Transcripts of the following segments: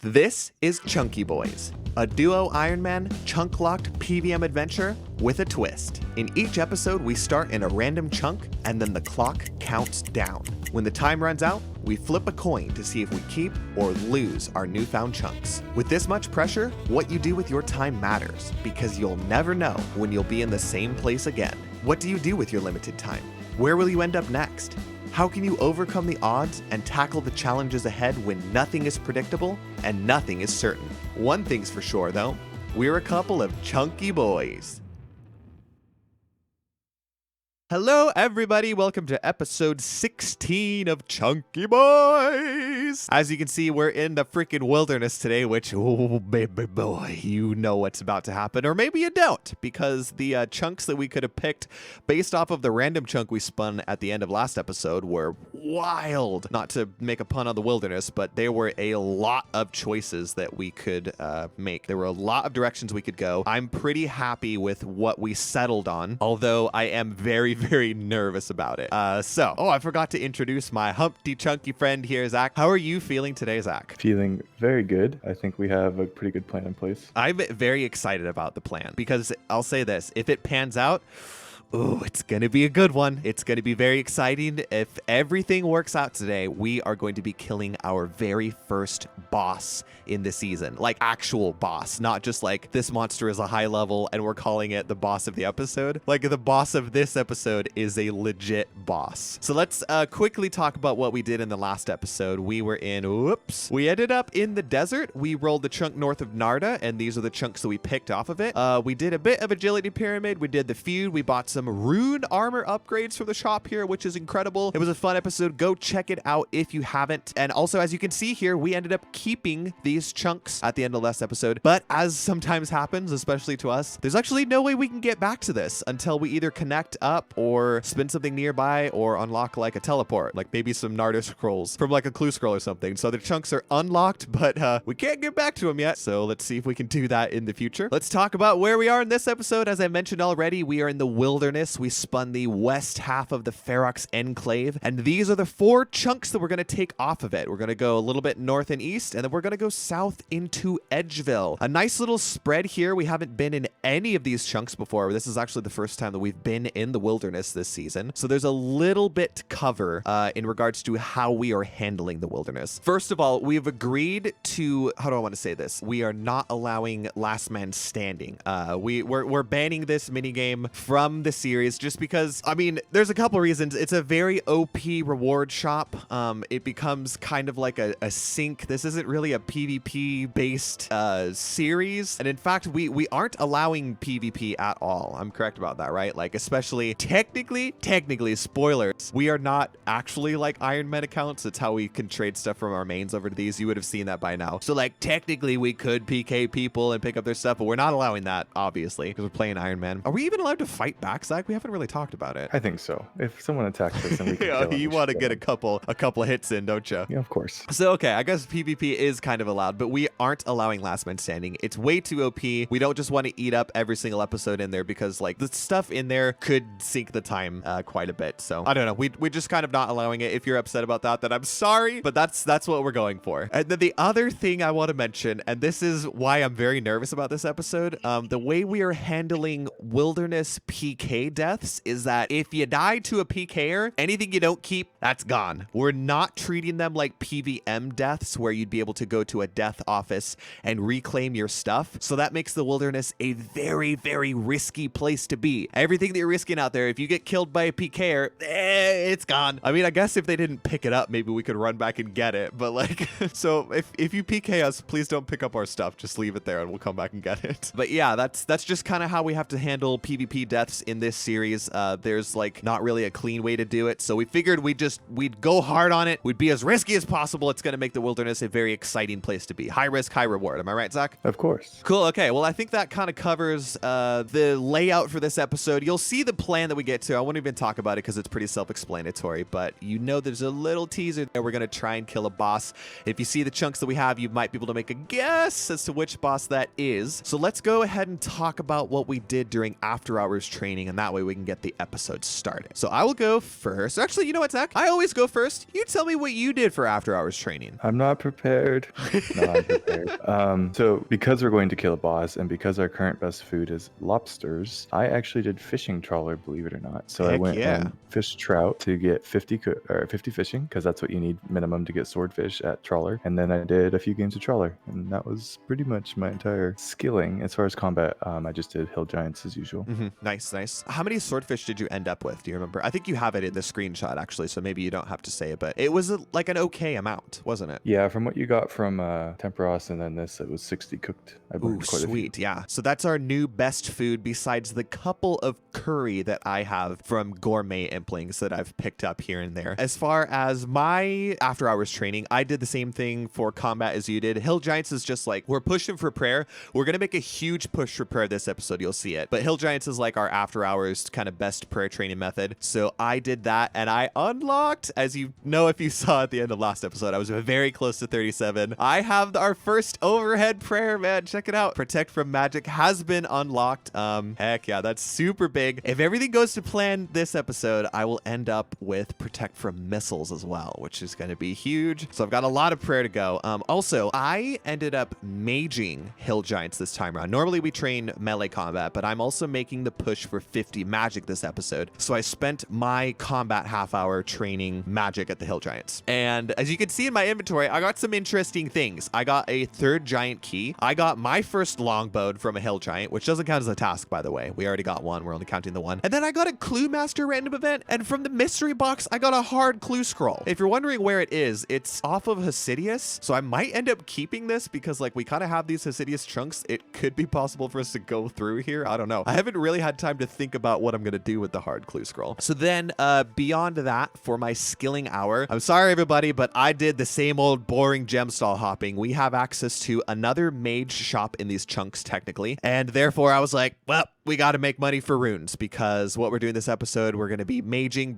This is Chunky Boys, a duo-ironman, chunk-locked PVM adventure with a twist. In each episode, we start in a random chunk, and then the clock counts down. When the time runs out, we flip a coin to see if we keep or lose our newfound chunks. With this much pressure, what you do with your time matters, because you'll never know when you'll be in the same place again. What do you do with your limited time? Where will you end up next? How can you overcome the odds and tackle the challenges ahead when nothing is predictable and nothing is certain? One thing's for sure, though. We're a couple of chunky boys. Hello, everybody. Welcome to episode 16 of Chunky Boys. As you can see, we're in the freaking wilderness today, which, oh, baby boy, you know what's about to happen. Or maybe you don't, because the chunks that we could have picked based off of the random chunk we spun at the end of last episode were wild. Not to make a pun on the wilderness, but there were a lot of choices that we could make. There were a lot of directions we could go. I'm pretty happy with what we settled on, although I am very nervous about it. I forgot to introduce my Humpty Chunky friend here, Zach. How are you feeling today, Zach? Feeling very good. I think we have a pretty good plan in place. I'm very excited about the plan because I'll say this, if it pans out, ooh, it's going to be a good one. It's going to be very exciting. If everything works out today, we are going to be killing our very first boss in the season. Like actual boss, not just like this monster is a high level and we're calling it the boss of the episode. Like the boss of this episode is a legit boss. So let's quickly talk about what we did in the last episode. We ended up in the desert. We rolled the chunk north of Narda, and these are the chunks that we picked off of it. We did a bit of agility pyramid. We did the feud. We bought some rune armor upgrades from the shop here, which is incredible. It was a fun episode. Go check it out if you haven't. And also, as you can see here, we ended up keeping these chunks at the end of last episode. But as sometimes happens, especially to us, there's actually no way we can get back to this until we either connect up or spin something nearby or unlock like a teleport, like maybe some Narda scrolls from like a clue scroll or something. So the chunks are unlocked, but we can't get back to them yet. So let's see if we can do that in the future. Let's talk about where we are in this episode. As I mentioned already, we are in the wilderness. We spun the west half of the Ferox Enclave, and these are the 4 chunks that we're going to take off of it. We're going to go a little bit north and east, and then we're going to go south into Edgeville. A nice little spread here. We haven't been in any of these chunks before. This is actually the first time that we've been in the wilderness this season. So there's a little bit to cover in regards to how we are handling the wilderness. First of all, we've agreed to, how do I want to say this? We are not allowing last man standing. We're banning this minigame from the series just because, I mean, there's a couple reasons. It's a very OP reward shop. It becomes kind of like a sync. This isn't really a PvP based series. And in fact, we aren't allowing PvP at all. I'm correct about that, right? Like, especially technically, spoilers, we are not actually like Iron Man accounts. It's how we can trade stuff from our mains over to these. You would have seen that by now. So like, technically we could PK people and pick up their stuff, but we're not allowing that, obviously, because we're playing Iron Man. Are we even allowed to fight back, Zach? We haven't really talked about it. I think so. If someone attacks us, then we can yeah, kill them. you want to get a couple hits in, don't you? Yeah, of course. So, okay, I guess PvP is kind of allowed, but we aren't allowing last man standing. It's way too OP. We don't just want to eat up every single episode in there because, like, the stuff in there could sink the time quite a bit. So, I don't know. We're just kind of not allowing it. If you're upset about that, then I'm sorry, but that's what we're going for. And then the other thing I want to mention, and this is why I'm very nervous about this episode, the way we are handling wilderness PK deaths is that if you die to a PKer, anything you don't keep, that's gone. We're not treating them like PVM deaths where you'd be able to go to a death office and reclaim your stuff. So that makes the wilderness a very risky place to be. Everything that you're risking out there, if you get killed by a PKer, it's gone. I mean, I guess if they didn't pick it up, maybe we could run back and get it. But like, so if you PK us, please don't pick up our stuff. Just leave it there and we'll come back and get it. But yeah, that's just kind of how we have to handle PvP deaths in this series. There's like not really a clean way to do it. So we figured we'd go hard on it. We'd be as risky as possible. It's going to make the wilderness a very exciting place to be. High risk, high reward. Am I right, Zach? Of course. Cool. Okay. Well, I think that kind of covers the layout for this episode. You'll see the plan that we get to. I won't even talk about it because it's pretty self-explanatory, but you know there's a little teaser there. We're going to try and kill a boss. If you see the chunks that we have, you might be able to make a guess as to which boss that is. So let's go ahead and talk about what we did during after hours training. and that way we can get the episode started. So I will go first. Actually, you know what, Zach? I always go first. You tell me what you did for after hours training. I'm not prepared. No, I'm prepared. So because we're going to kill a boss and because our current best food is lobsters, I actually did fishing trawler, believe it or not. So I Heck went yeah. and fished trout to get 50 fishing, because that's what you need minimum to get swordfish at trawler. And then I did a few games of trawler, and that was pretty much my entire skilling. As far as combat, I just did hill giants as usual. Nice, nice. How many swordfish did you end up with? Do you remember? I think you have it in the screenshot, actually, so maybe you don't have to say it, but it was like an okay amount, wasn't it? Yeah, from what you got from Temperos and then this, it was 60 cooked. I burned Ooh, quite a few. sweet. Yeah. So that's our new best food besides the couple of curry that I have from gourmet implings that I've picked up here and there. As far as my after hours training, I did the same thing for combat as you did. Hill Giants is just like, we're pushing for prayer. We're going to make a huge push for prayer this episode. You'll see it. But Hill Giants is like our after hours kind of best prayer training method. So I did that and I unlocked, as you know, if you saw at the end of last episode, I was very close to 37. I have our first overhead prayer, man. Check it out. Protect from magic has been unlocked. Heck yeah, that's super big. If everything goes to plan this episode, I will end up with protect from missiles as well, which is going to be huge. So I've got a lot of prayer to go. Also, I ended up maging Hill Giants this time around. Normally we train melee combat, but I'm also making the push for 50 magic this episode. So I spent my combat half hour training magic at the Hill Giants. And as you can see in my inventory, I got some interesting things. I got a third giant key. I got my first longbow from a Hill Giant, which doesn't count as a task, by the way. We already got one. We're only counting the one. And then I got a Clue Master random event. And from the mystery box, I got a hard clue scroll. If you're wondering where it is, it's off of Hasidius. So I might end up keeping this because like we kind of have these Hasidius chunks. It could be possible for us to go through here. I don't know. I haven't really had time to think about what I'm going to do with the hard clue scroll. So then beyond that, for my skilling hour, I'm sorry everybody, but I did the same old boring gem stall hopping. We have access to another mage shop in these chunks technically. And therefore I was like, well, we got to make money for runes because what we're doing this episode, we're going to be maging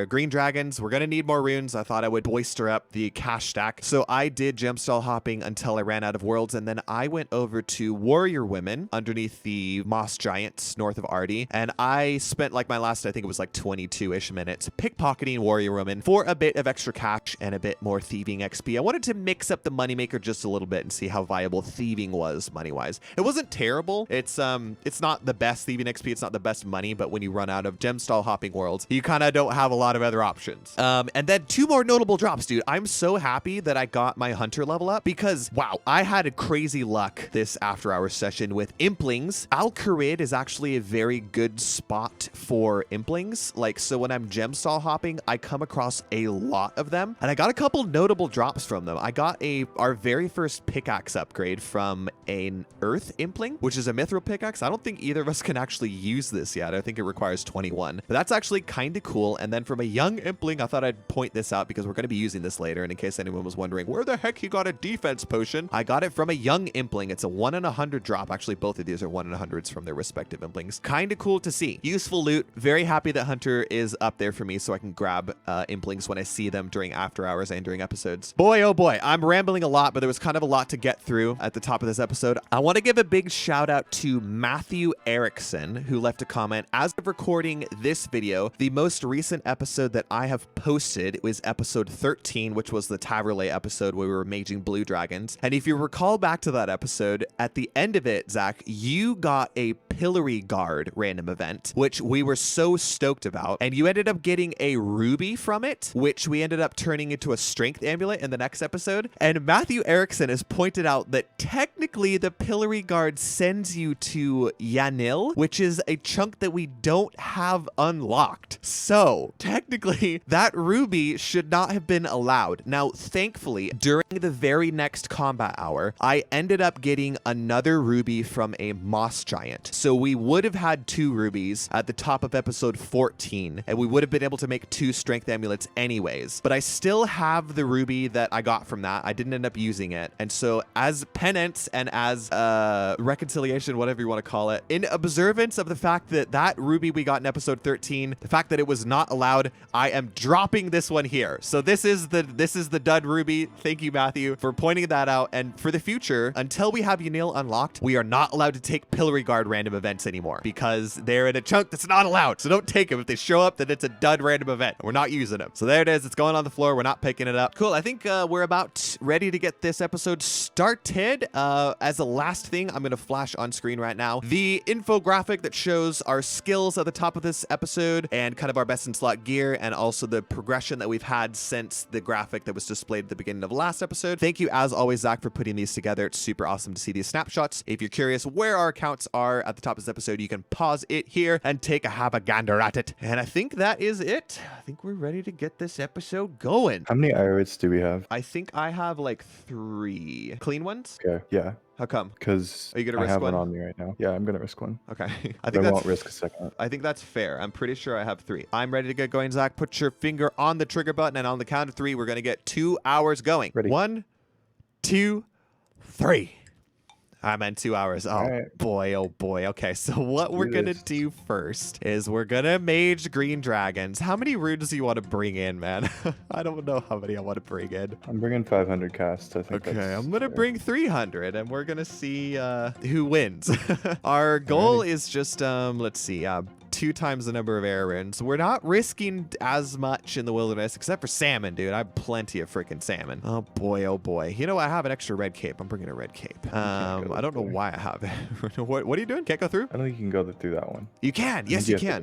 green dragons. We're going to need more runes. I thought I would boister up the cash stack. So I did gemstall hopping until I ran out of worlds. And then I went over to warrior women underneath the moss giants north of Ardy. And I spent like my last, I think it was like 22-ish minutes pickpocketing warrior women for a bit of extra cash and a bit more thieving XP. I wanted to mix up the moneymaker just a little bit and see how viable thieving was money-wise. It wasn't terrible. It's not the best thieving XP. It's not the best money, but when you run out of gemstall hopping worlds, you kind of don't have a lot of other options. And then two more notable drops, dude. I'm so happy that I got my hunter level up because, wow, I had a crazy luck this after hours session with implings. Pk'd is actually a very good spot for implings. Like, so when I'm gemstall hopping, I come across a lot of them, and I got a couple notable drops from them. I got our very first pickaxe upgrade from an earth impling, which is a mithril pickaxe. I don't think either of us can actually use this yet. I think it requires 21, but that's actually kind of cool. And then from a young impling, I thought I'd point this out because we're going to be using this later. And in case anyone was wondering where the heck he got a defense potion, I got it from a young impling. It's a 1 in 100 drop. Actually, both of these are 1 in 100s from their respective implings. Kind of cool to see. Useful loot. Very happy that hunter is up there for me so I can grab implings when I see them during after hours and during episodes. Boy, oh boy, I'm rambling a lot, but there was kind of a lot to get through at the top of this episode. I want to give a big shout out to Matthew Erickson, who left a comment. As of recording this video, the most recent episode that I have posted was episode 13, which was the Taverley episode where we were maging blue dragons. And if you recall back to that episode, at the end of it, Zach, you got a pillory guard random event, which we were so stoked about. And you ended up getting a ruby from it, which we ended up turning into a strength amulet in the next episode. And Matthew Erickson has pointed out that technically the pillory guard sends you to Yanil, which is a chunk that we don't have unlocked. So technically that ruby should not have been allowed. Now, thankfully, during the very next combat hour, I ended up getting another ruby from a moss giant. So we would have had 2 rubies at the top of episode 14, and we would have been able to make 2 strength amulets anyways. But I still have the ruby that I got from that. I didn't end up using it. And so as penance and as reconciliation, whatever you want to call it, in in observance of the fact that that ruby we got in episode 13, the fact that it was not allowed, I am dropping this one here. So this is the dud ruby. Thank you, Matthew, for pointing that out. And for the future, until we have Unil unlocked, we are not allowed to take Pillory Guard random events anymore because they're in a chunk that's not allowed. So don't take them. If they show up, then it's a dud random event. We're not using them. So there it is. It's going on the floor. We're not picking it up. Cool. I think we're about ready to get this episode started. As a last thing, I'm going to flash on screen right now the infographic that shows our skills at the top of this episode and kind of our best in slot gear, and also the progression that we've had since the graphic that was displayed at the beginning of the last episode. Thank you, as always, Zach, for putting these together. It's super awesome to see these snapshots. If you're curious where our accounts are at the top of this episode, you can pause it here and have a gander at it. And I think that is it. I think we're ready to get this episode going. How many irids do we have? I think I have like 3 clean ones. Okay, yeah. How come? Because Are you gonna I risk have one? on me right now. Yeah, I'm gonna risk one. Okay. I won't risk a second. I think that's fair. I'm pretty sure I have 3. I'm ready to get going, Zach. Put your finger on the trigger button, and on the count of 3, we're gonna get 2 hours going. Ready. 1, 2, 3. I'm in 2 hours. Oh, right. boy. Oh, boy. Okay, so what we're going to do first is we're going to mage green dragons. How many runes do you want to bring in, man? I don't know how many I want to bring in. I'm bringing 500 casts. I think. Okay, I'm going to bring 300, and we're going to see who wins. Our goal is just, let's see, 2 times the number of air runes. We're not risking as much in the wilderness, except for salmon, dude. I have plenty of freaking salmon. Oh boy, oh boy. You know, I have an extra red cape. I'm bringing a red cape. I don't know why I have it. What are you doing? Can't go through? I don't think you can go through that one. You can. Yes, you can.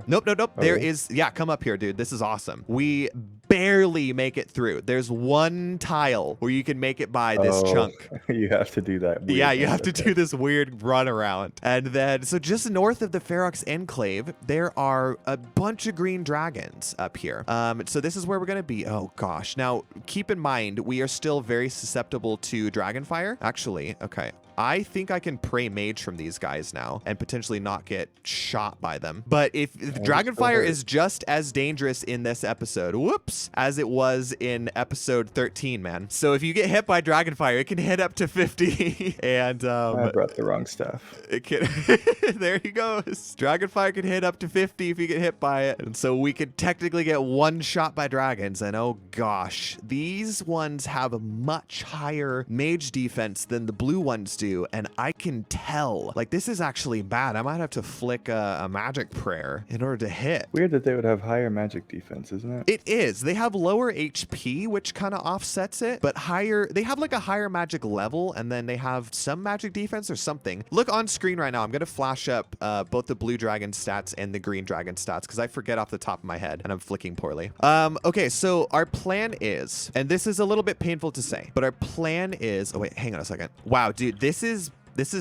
Nope. Oh, there is. Yeah, come up here, dude. This is awesome. We barely make it through. There's one tile where you can make it by this chunk. You have to do that. Yeah, you have to do this weird run around. And then, so just north of the Ferox Enclave, there are a bunch of green dragons up here. So this is where we're going to be. Oh, gosh. Now, keep in mind, we are still very susceptible to dragonfire. Actually, okay. I think I can pray mage from these guys now and potentially not get shot by them. But if Dragonfire is just as dangerous in this episode, whoops, as it was in episode 13, man. So if you get hit by Dragonfire, it can hit up to 50. And I brought the wrong stuff. It can. There he goes. Dragonfire can hit up to 50 if you get hit by it. And so we could technically get one shot by dragons. And oh gosh, these ones have a much higher mage defense than the blue ones do. And I can tell, like, this is actually bad. I might have to flick a magic prayer in order to hit. Weird that they would have higher magic defense, isn't it? It is. They have lower HP, which kind of offsets it, but higher. They have like a higher magic level, and then they have some magic defense or something. Look on screen right now. I'm going to flash up both the blue dragon stats and the green dragon stats because I forget off the top of my head and I'm flicking poorly. Okay, so our plan is, and this is a little bit painful to say, but our plan is, oh wait, hang on a second. Wow, dude, this is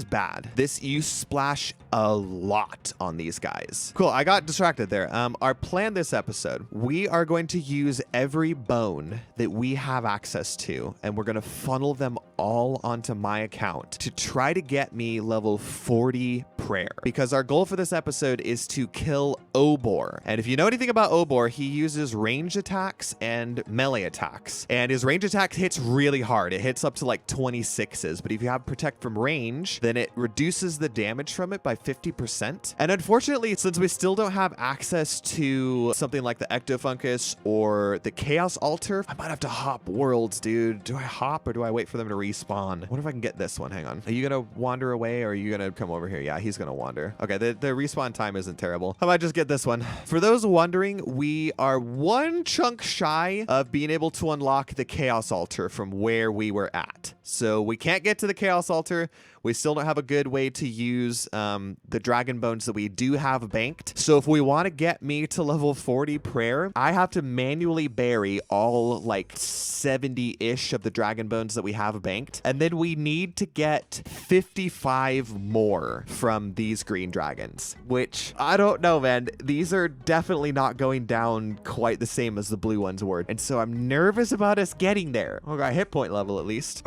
bad. You splash a lot on these guys. Cool, I got distracted there. Our plan this episode, we are going to use every bone that we have access to, and we're going to funnel them all onto my account to try to get me level 40 prayer. Because our goal for this episode is to kill Obor. And if you know anything about Obor, he uses range attacks and melee attacks. And his range attack hits really hard. It hits up to like 26s. But if you have protect from range, then it reduces the damage from it by 50%. And unfortunately, since we still don't have access to something like the Ectofungus or the Chaos Altar, I might have to hop worlds, dude. Do I hop or do I wait for them to respawn? I wonder if I can get this one. Hang on. Are you gonna wander away or are you gonna come over here? Yeah, he's gonna wander. Okay, the respawn time isn't terrible. I might just get this one. For those wondering, we are one chunk shy of being able to unlock the Chaos Altar from where we were at. So we can't get to the Chaos Altar. We still don't have a good way to use the dragon bones that we do have banked. So if we want to get me to level 40 prayer, I have to manually bury all like 70-ish of the dragon bones that we have banked. And then we need to get 55 more from these green dragons, which I don't know, man. These are definitely not going down quite the same as the blue ones were. And so I'm nervous about us getting there. Okay, hit point level at least.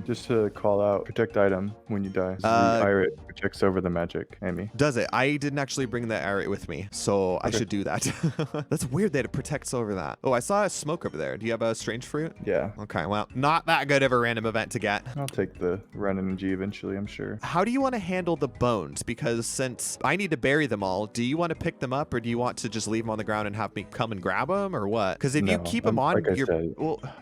Just to call out, protect item when you die. The Irate protects over the magic, Amy. Does it? I didn't actually bring the Irate with me, so I should do that. That's weird that it protects over that. Oh, I saw a smoke over there. Do you have a strange fruit? Yeah. Okay, well, not that good of a random event to get. I'll take the run energy eventually, I'm sure. How do you want to handle the bones? Because since I need to bury them all, do you want to pick them up, or do you want to just leave them on the ground and have me come and grab them, or what? Because if you keep them on like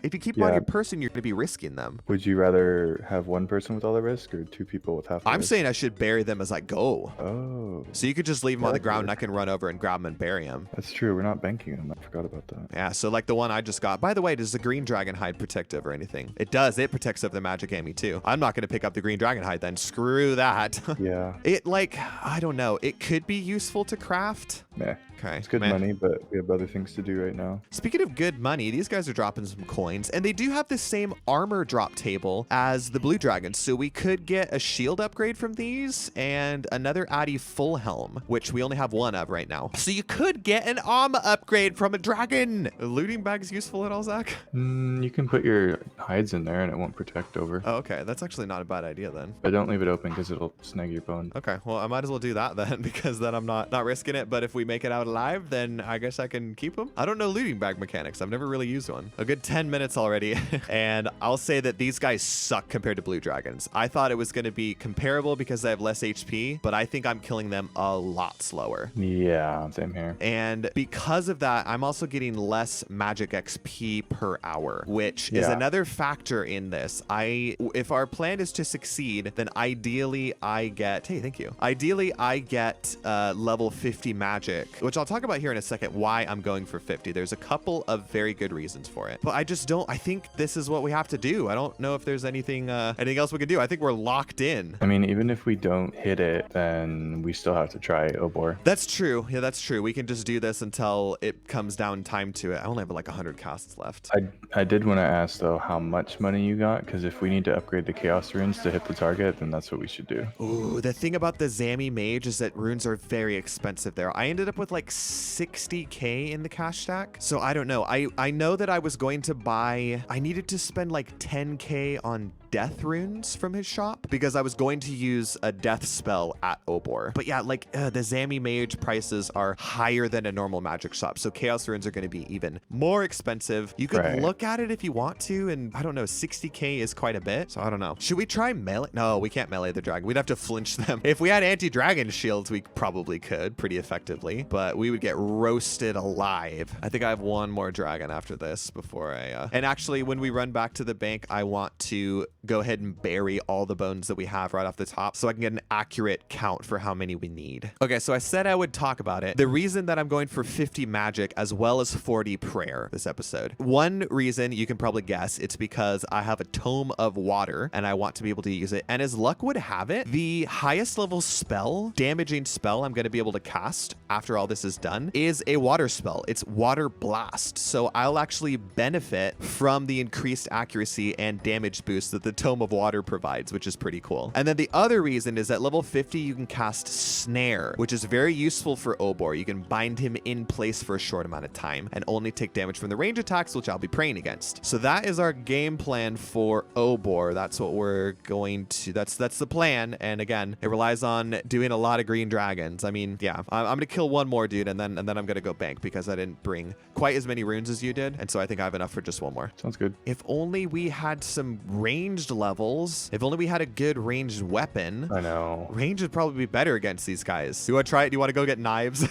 if you keep them on your person, you're going to be risking them. Would you rather have one person with all the risk or two people with half the I'm risk? saying I should bury them as I go. Oh. So you could just leave them on the ground and I can run over and grab them and bury them. That's true. We're not banking them. I forgot about that. Yeah, so like the one I just got. By the way, does the green dragon hide protect over anything? It does. It protects over the magic Amy too. I'm not going to pick up the green dragon hide then. Screw that. Yeah. It like, I don't know. It could be useful to craft. Meh. Okay. It's good money, but we have other things to do right now. Speaking of good money, these guys are dropping some coins, and they do have the same armor drop table as the blue dragons. So we could get a shield upgrade from these and another Addy full helm, which we only have one of right now. So you could get an armor upgrade from a dragon. A looting bag's useful at all, Zach? You can put your hides in there and it won't protect over. Oh, okay. That's actually not a bad idea then. But don't leave it open because it'll snag your bone. Okay. Well, I might as well do that then because then I'm not risking it. But if we make it out alive, then I guess I can keep them. I don't know looting bag mechanics. I've never really used one. A good 10 minutes already. And I'll say that these guys suck compared to blue dragons. I thought it was going to be comparable because they have less HP, but I think I'm killing them a lot slower. Yeah, same here. And because of that, I'm also getting less magic XP per hour, which is another factor in this. If our plan is to succeed, then ideally I get, hey, thank you. Ideally I get level 50 magic, which I'll talk about here in a second, why I'm going for 50. There's a couple of very good reasons for it, but I think this is what we have to do. I don't know if there's anything else we can do. I think we're locked in. I mean, even if we don't hit it, then we still have to try Obor. That's true. Yeah, that's true. We can just do this until it comes down time to it. I only have like 100 casts left. I did want to ask though how much money you got, because if we need to upgrade the chaos runes to hit the target, then that's what we should do. Ooh, the thing about the Zami mage is that runes are very expensive there. I ended up with like 60k in the cash stack. So I don't know. I know that I was going to I needed to spend like 10k on death runes from his shop because I was going to use a death spell at Obor. But yeah, like the Zami mage prices are higher than a normal magic shop. So chaos runes are going to be even more expensive. You could look at it if you want to. And I don't know, 60k is quite a bit. So I don't know. Should we try melee? No, we can't melee the dragon. We'd have to flinch them. If we had anti-dragon shields, we probably could pretty effectively, but we would get roasted alive. I think I have one more dragon after this before and actually when we run back to the bank, I want to go ahead and bury all the bones that we have right off the top so I can get an accurate count for how many we need. Okay, so I said I would talk about it. The reason that I'm going for 50 magic as well as 40 prayer this episode. One reason you can probably guess, it's because I have a tome of water and I want to be able to use it. And as luck would have it, the highest level spell, damaging spell I'm going to be able to cast after all this is done is a water spell. It's water blast. So I'll actually benefit from the increased accuracy and damage boost that the Tome of Water provides, which is pretty cool. And then the other reason is at level 50, you can cast Snare, which is very useful for Obor. You can bind him in place for a short amount of time and only take damage from the range attacks, which I'll be praying against. So that is our game plan for Obor. That's what we're going to, that's the plan. And again, it relies on doing a lot of green dragons. I mean, yeah, I'm going to kill one more dude and then I'm going to go bank because I didn't bring quite as many runes as you did. And so I think I have enough for just one more. Sounds good. If only we had some ranged levels. If only we had a good ranged weapon. I know. Range would probably be better against these guys. Do you want to try it? Do you want to go get knives?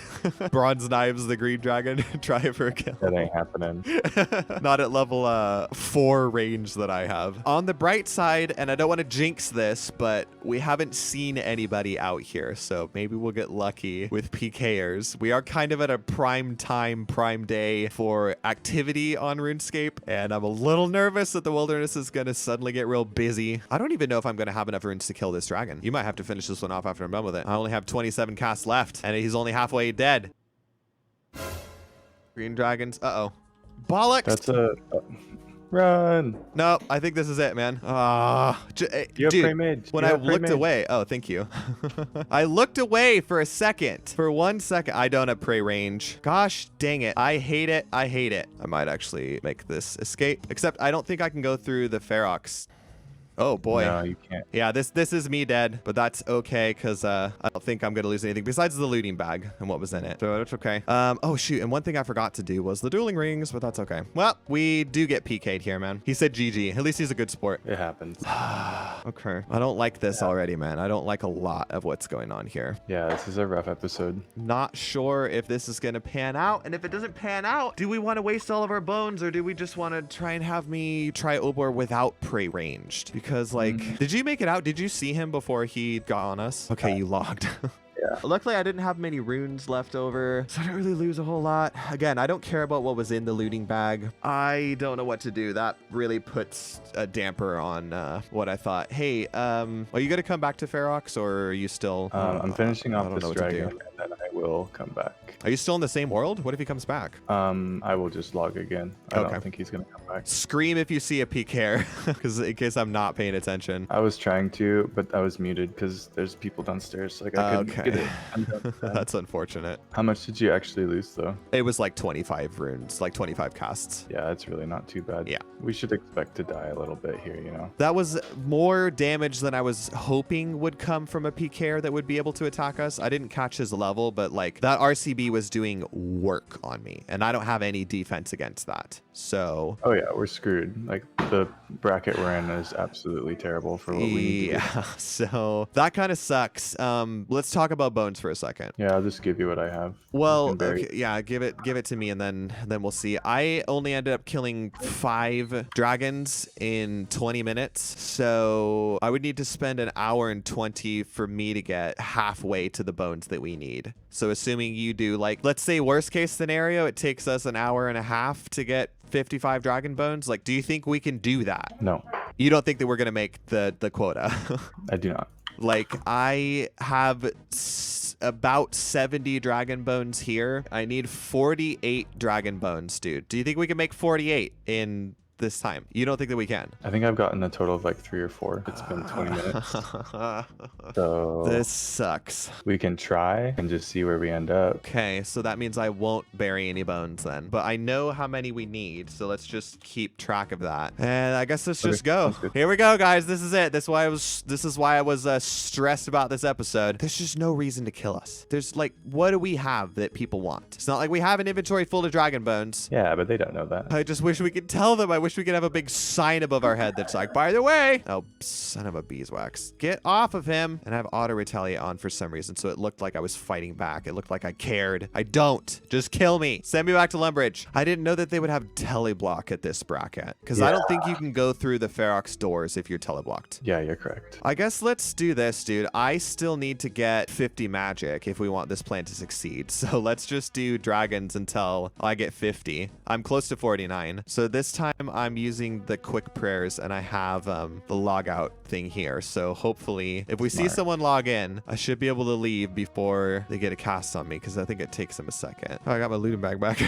Bronze knives, the green dragon. Try it for a kill. That ain't happening. Not at level 4 range that I have. On the bright side, and I don't want to jinx this, but we haven't seen anybody out here. So maybe we'll get lucky with PKers. We are kind of at a prime day for activity on RuneScape. And I'm a little nervous that the wilderness is going to suddenly get real busy. I don't even know if I'm going to have enough runes to kill this dragon. You might have to finish this one off after I'm done with it. I only have 27 casts left and he's only halfway dead. Green dragons. Uh-oh. Bollocks. That's a... Run. No, I think this is it, man. Dude, when I looked away, oh, thank you. I looked away for a second. For 1 second, I don't have prey range. Gosh dang it. I hate it. I hate it. I might actually make this escape, except I don't think I can go through the Ferox. Oh boy. No, you can't. Yeah, this is me dead, but that's okay because I don't think I'm gonna lose anything besides the looting bag and what was in it. So that's okay. Oh shoot, and one thing I forgot to do was the dueling rings, but that's okay. Well, we do get Pk'd here, man. He said GG. At least he's a good sport. It happens. Okay. I don't like this already, man. I don't like a lot of what's going on here. Yeah, this is a rough episode. Not sure if this is gonna pan out, and if it doesn't pan out, do we want to waste all of our bones, or do we just want to try and have me try Obor without prey ranged? Because like, did you make it out? Did you see him before he got on us? Okay, you logged. Yeah. Luckily, I didn't have many runes left over, so I didn't really lose a whole lot. Again, I don't care about what was in the looting bag. I don't know what to do. That really puts a damper on what I thought. Hey, are you going to come back to Ferox, or are you still... I'm finishing off this what to dragon, do. and then I will come back. Are you still in the same world? What if he comes back? I will just log again. I Okay. don't think he's gonna come back. Scream if you see a Pk'd, because in case I'm not paying attention. I was trying to, but I was muted because there's people downstairs. Like I couldn't get it. That's unfortunate. How much did you actually lose though? It was like 25 runes, like 25 casts. Yeah, it's really not too bad. Yeah. We should expect to die a little bit here, you know. That was more damage than I was hoping would come from a Pk'd that would be able to attack us. I didn't catch his level, but like that RCB was doing work on me, and I don't have any defense against that. So Oh yeah, we're screwed. Like the bracket we're in is absolutely terrible for what we need to do. yeah, so that kind of sucks. Let's talk about bones for a second. Yeah, I'll just give you what I have. Well, You can bury okay, yeah, give it to me, and then we'll see. I only ended up killing 5 dragons in 20 minutes, so I would need to spend an hour and 20 for me to get halfway to the bones that we need. So assuming you do, like, let's say worst case scenario, it takes us an hour and a half to get 55 dragon bones. Like, do you think we can do that? No, You don't think that we're gonna make the quota? I do not. Like, I have about 70 dragon bones here. I need 48 dragon bones, dude. Do you think we can make 48 in this time? You don't think that we can? I think I've gotten a total of like 3 or 4. It's been 20 minutes. So This sucks. we can try and just see where we end up. Okay, so that means I won't bury any bones then. But I know how many we need, so let's just keep track of that. And I guess let's just go. sounds good. Here we go, guys. This is it. This is why I was stressed about this episode. There's just no reason to kill us. There's like, what do we have that people want? It's not like we have an inventory full of dragon bones. Yeah, but they don't know that. I just wish we could tell them. I wish we could have a big sign above our head that's like, by the way. Oh, son of a beeswax. Get off of him. And I have auto retaliate on for some reason, so it looked like I was fighting back. It looked like I cared. I don't. Just kill me. Send me back to Lumbridge. I didn't know that they would have teleblock at this bracket, because I don't think you can go through the Ferox doors if you're teleblocked. Yeah, you're correct. I guess let's do this, dude. I still need to get 50 magic if we want this plan to succeed. So let's just do dragons until I get 50. I'm close to 49. So this time I'm using the quick prayers, and I have the logout thing here. So hopefully if we see someone log in, I should be able to leave before they get a cast on me, because I think it takes them a second. Oh, I got my looting bag back.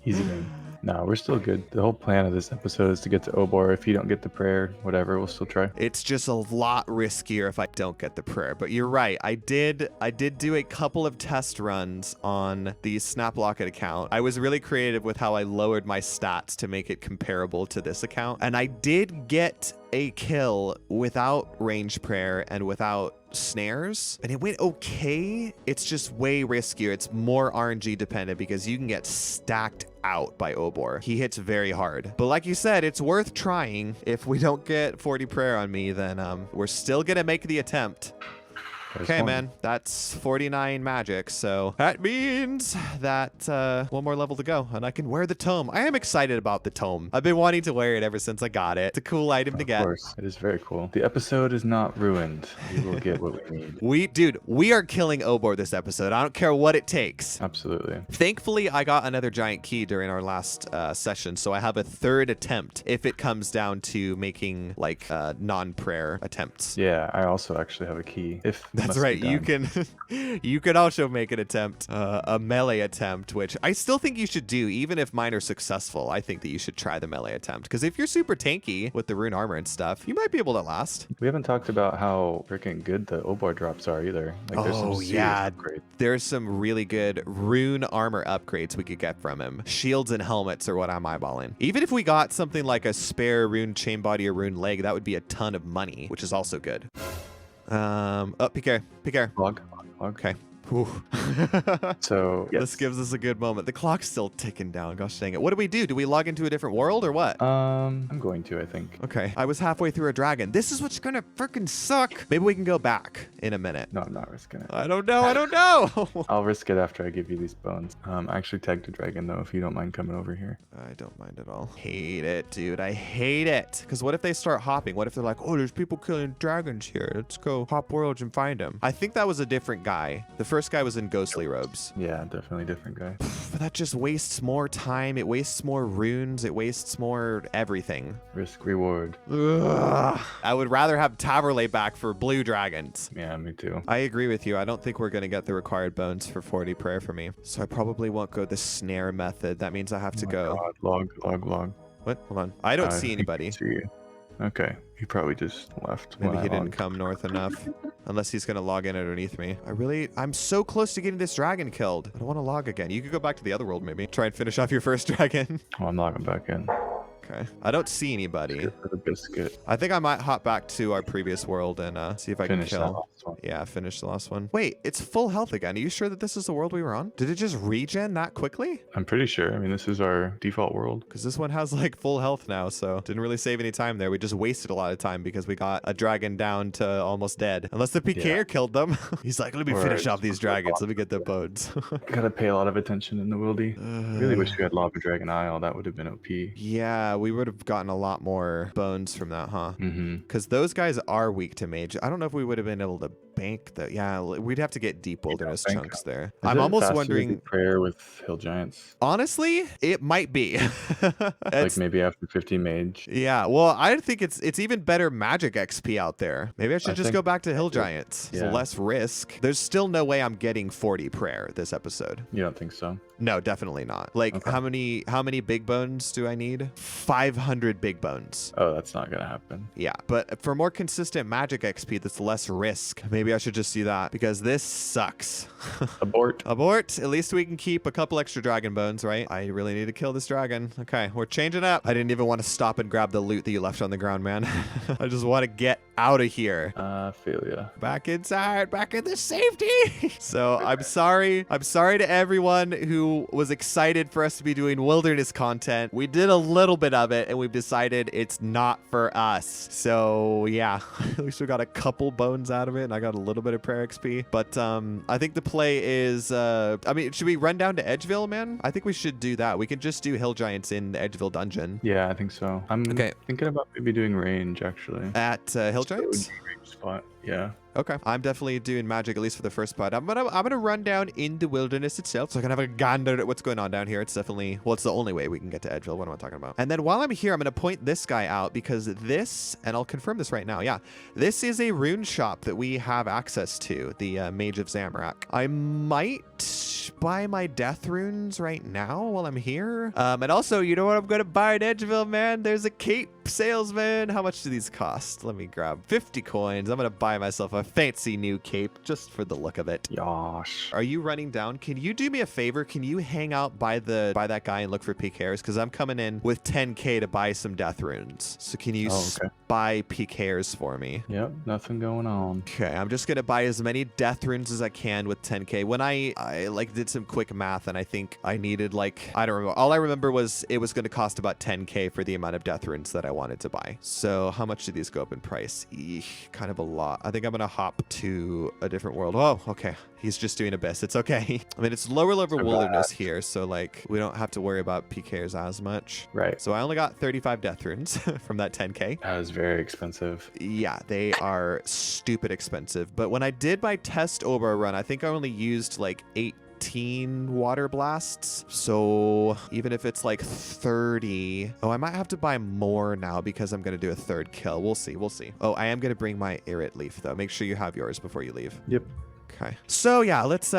Easy game. No, we're still good. The whole plan of this episode is to get to Obor. If you don't get the prayer, whatever, we'll still try. It's just a lot riskier if I don't get the prayer. But you're right. I did do a couple of test runs on the SnapLocket account. I was really creative with how I lowered my stats to make it comparable to this account. And I did get a kill without range prayer and without snares, and it went okay. It's just way riskier. It's more RNG dependent because you can get stacked out by Obor. He hits very hard, but like you said, it's worth trying. If we don't get 40 prayer on me, then we're still gonna make the attempt. Okay, man, that's 49 magic, so that means that one more level to go, and I can wear the tome. I am excited about the tome. I've been wanting to wear it ever since I got it. It's a cool item to get. Of course, it is very cool. The episode is not ruined. We will get what we need. Dude, we are killing Obor this episode. I don't care what it takes. Absolutely. Thankfully, I got another giant key during our last session, so I have a third attempt if it comes down to making like non-prayer attempts. Yeah, I also actually have a key. If That's Must right. be You done. can you can also make an attempt, a melee attempt, which I still think you should do, even if mine are successful. I think that you should try the melee attempt because if you're super tanky with the rune armor and stuff, you might be able to last. We haven't talked about how freaking good the Obor drops are either. Like there's some Oh serious yeah, upgrades. there's some really good rune armor upgrades we could get from him. Shields and helmets are what I'm eyeballing. Even if we got something like a spare rune chain body or rune leg, that would be a ton of money, which is also good. Oh, Pk'd. Log. Okay. Whew. So yes. This gives us a good moment. The clock's still ticking down. Gosh dang it. What do we do? Do we log into a different world or what? I'm going to, I think. Okay. I was halfway through a dragon. This is what's gonna freaking suck. Maybe we can go back in a minute. No, I'm not risking it. I don't know. I'll risk it after I give you these bones. I actually tagged a dragon though, if you don't mind coming over here. I don't mind at all. Hate it, dude. I hate it. Because what if they start hopping? What if they're like, oh, there's people killing dragons here. Let's go hop worlds and find them. I think that was a different guy. The first guy was in ghostly robes. Yeah, definitely different guy. But that just wastes more time. It wastes more runes. It wastes more everything. Risk reward. Ugh. I would rather have Taverley back for blue dragons. Yeah, me too. I agree with you. I don't think we're going to get the required bones for 40 prayer for me. So I probably won't go the snare method. That means I have to go. God. Log. What? Hold on. I don't see think anybody. I see you. Okay, he probably just left. Maybe when I he didn't logged. come north enough. Unless he's going to log in underneath me. I'm so close to getting this dragon killed. I don't want to log again. You could go back to the other world maybe. Try and finish off your first dragon. Oh, I'm logging back in. Okay. I don't see anybody. Good for the biscuit. I think I might hop back to our previous world and see if I Finish can that kill. last one. Yeah, finish the last one. Wait, it's full health again. Are you sure that this is the world we were on? Did it just regen that quickly? I'm pretty sure. I mean, this is our default world. Because this one has like full health now, so didn't really save any time there. We just wasted a lot of time because we got a dragon down to almost dead. Unless the Pk'd killed them. He's like, let me finish off these dragons. Let me get the bones. Gotta pay a lot of attention in the wildy. Really wish we had Lava Dragon Isle. That would have been OP. Yeah, we would have gotten a lot more bones from that, huh? Mm-hmm. Because those guys are weak to mage. I don't know if we would have been able to bank that. Yeah, we'd have to get deep wilderness bank chunks there. Is I'm it almost faster to wondering. do prayer with hill giants. Honestly, it might be. Like maybe after 50 mage. Yeah, well, I think it's even better magic XP out there. Maybe I should just think go back to hill giants. It's Yeah. less risk. There's still no way I'm getting 40 prayer this episode. You don't think so? No, definitely not. Like Okay. how many big bones do I need? 500 big bones. Oh, that's not gonna happen. Yeah, but for more consistent magic XP that's less risk, maybe I should just do that because this sucks. Abort. Abort. At least we can keep a couple extra dragon bones, right? I really need to kill this dragon. Okay, we're changing up. I didn't even want to stop and grab the loot that you left on the ground, man. I just want to get out of here. Failure. Back inside, back in the safety. So I'm sorry. I'm sorry to everyone who was excited for us to be doing wilderness content. We did a little bit of it and we've decided it's not for us. So yeah, at least we got a couple bones out of it and I got a little bit of prayer XP. But I think the play is, I mean, should we run down to Edgeville, man? I think we should do that. We can just do hill giants in the Edgeville dungeon. Yeah, I think so. I'm Okay. thinking about maybe doing range actually. At hill That would giants? be a range spot. Yeah. Okay, I'm definitely doing magic at least for the first part. I'm gonna run down in the wilderness itself, so I can have a gander at what's going on down here. It's definitely, well, it's the only way we can get to Edgeville. What am I talking about? And then while I'm here, I'm gonna point this guy out because this, and I'll confirm this right now. Yeah, this is a rune shop that we have access to, the Mage of Zamorak. I might buy my death runes right now while I'm here. And also, you know what I'm gonna buy at Edgeville, man? There's a cape salesman. How much do these cost? Let me grab 50 coins. I'm gonna buy myself a fancy new cape just for the look of it. Yosh. Are you running down? Can you do me a favor? Can you hang out by that guy and look for PKers? Because I'm coming in with 10k to buy some death runes. So can you buy PKers for me? Yep, nothing going on. Okay, I'm just gonna buy as many death runes as I can with 10k. When I like did some quick math and I think I needed like, I don't remember. All I remember was it was gonna cost about 10k for the amount of death runes that I wanted to buy. So how much do these go up in price? Eesh, kind of a lot. I think I'm gonna hop to a different world. Oh, okay. He's just doing Abyss. It's okay. I mean, it's lower level wilderness here, so like we don't have to worry about PKs as much. Right. So I only got 35 death runes from that 10k. That was very expensive. Yeah, they are stupid expensive. But when I did my test Ober run, I think I only used like 8 15 water blasts. So even if it's like 30, oh, I might have to buy more now because I'm going to do a third kill. We'll see. We'll see. Oh, I am going to bring my Irrit leaf though. Make sure you have yours before you leave. Yep. Okay. So yeah, let's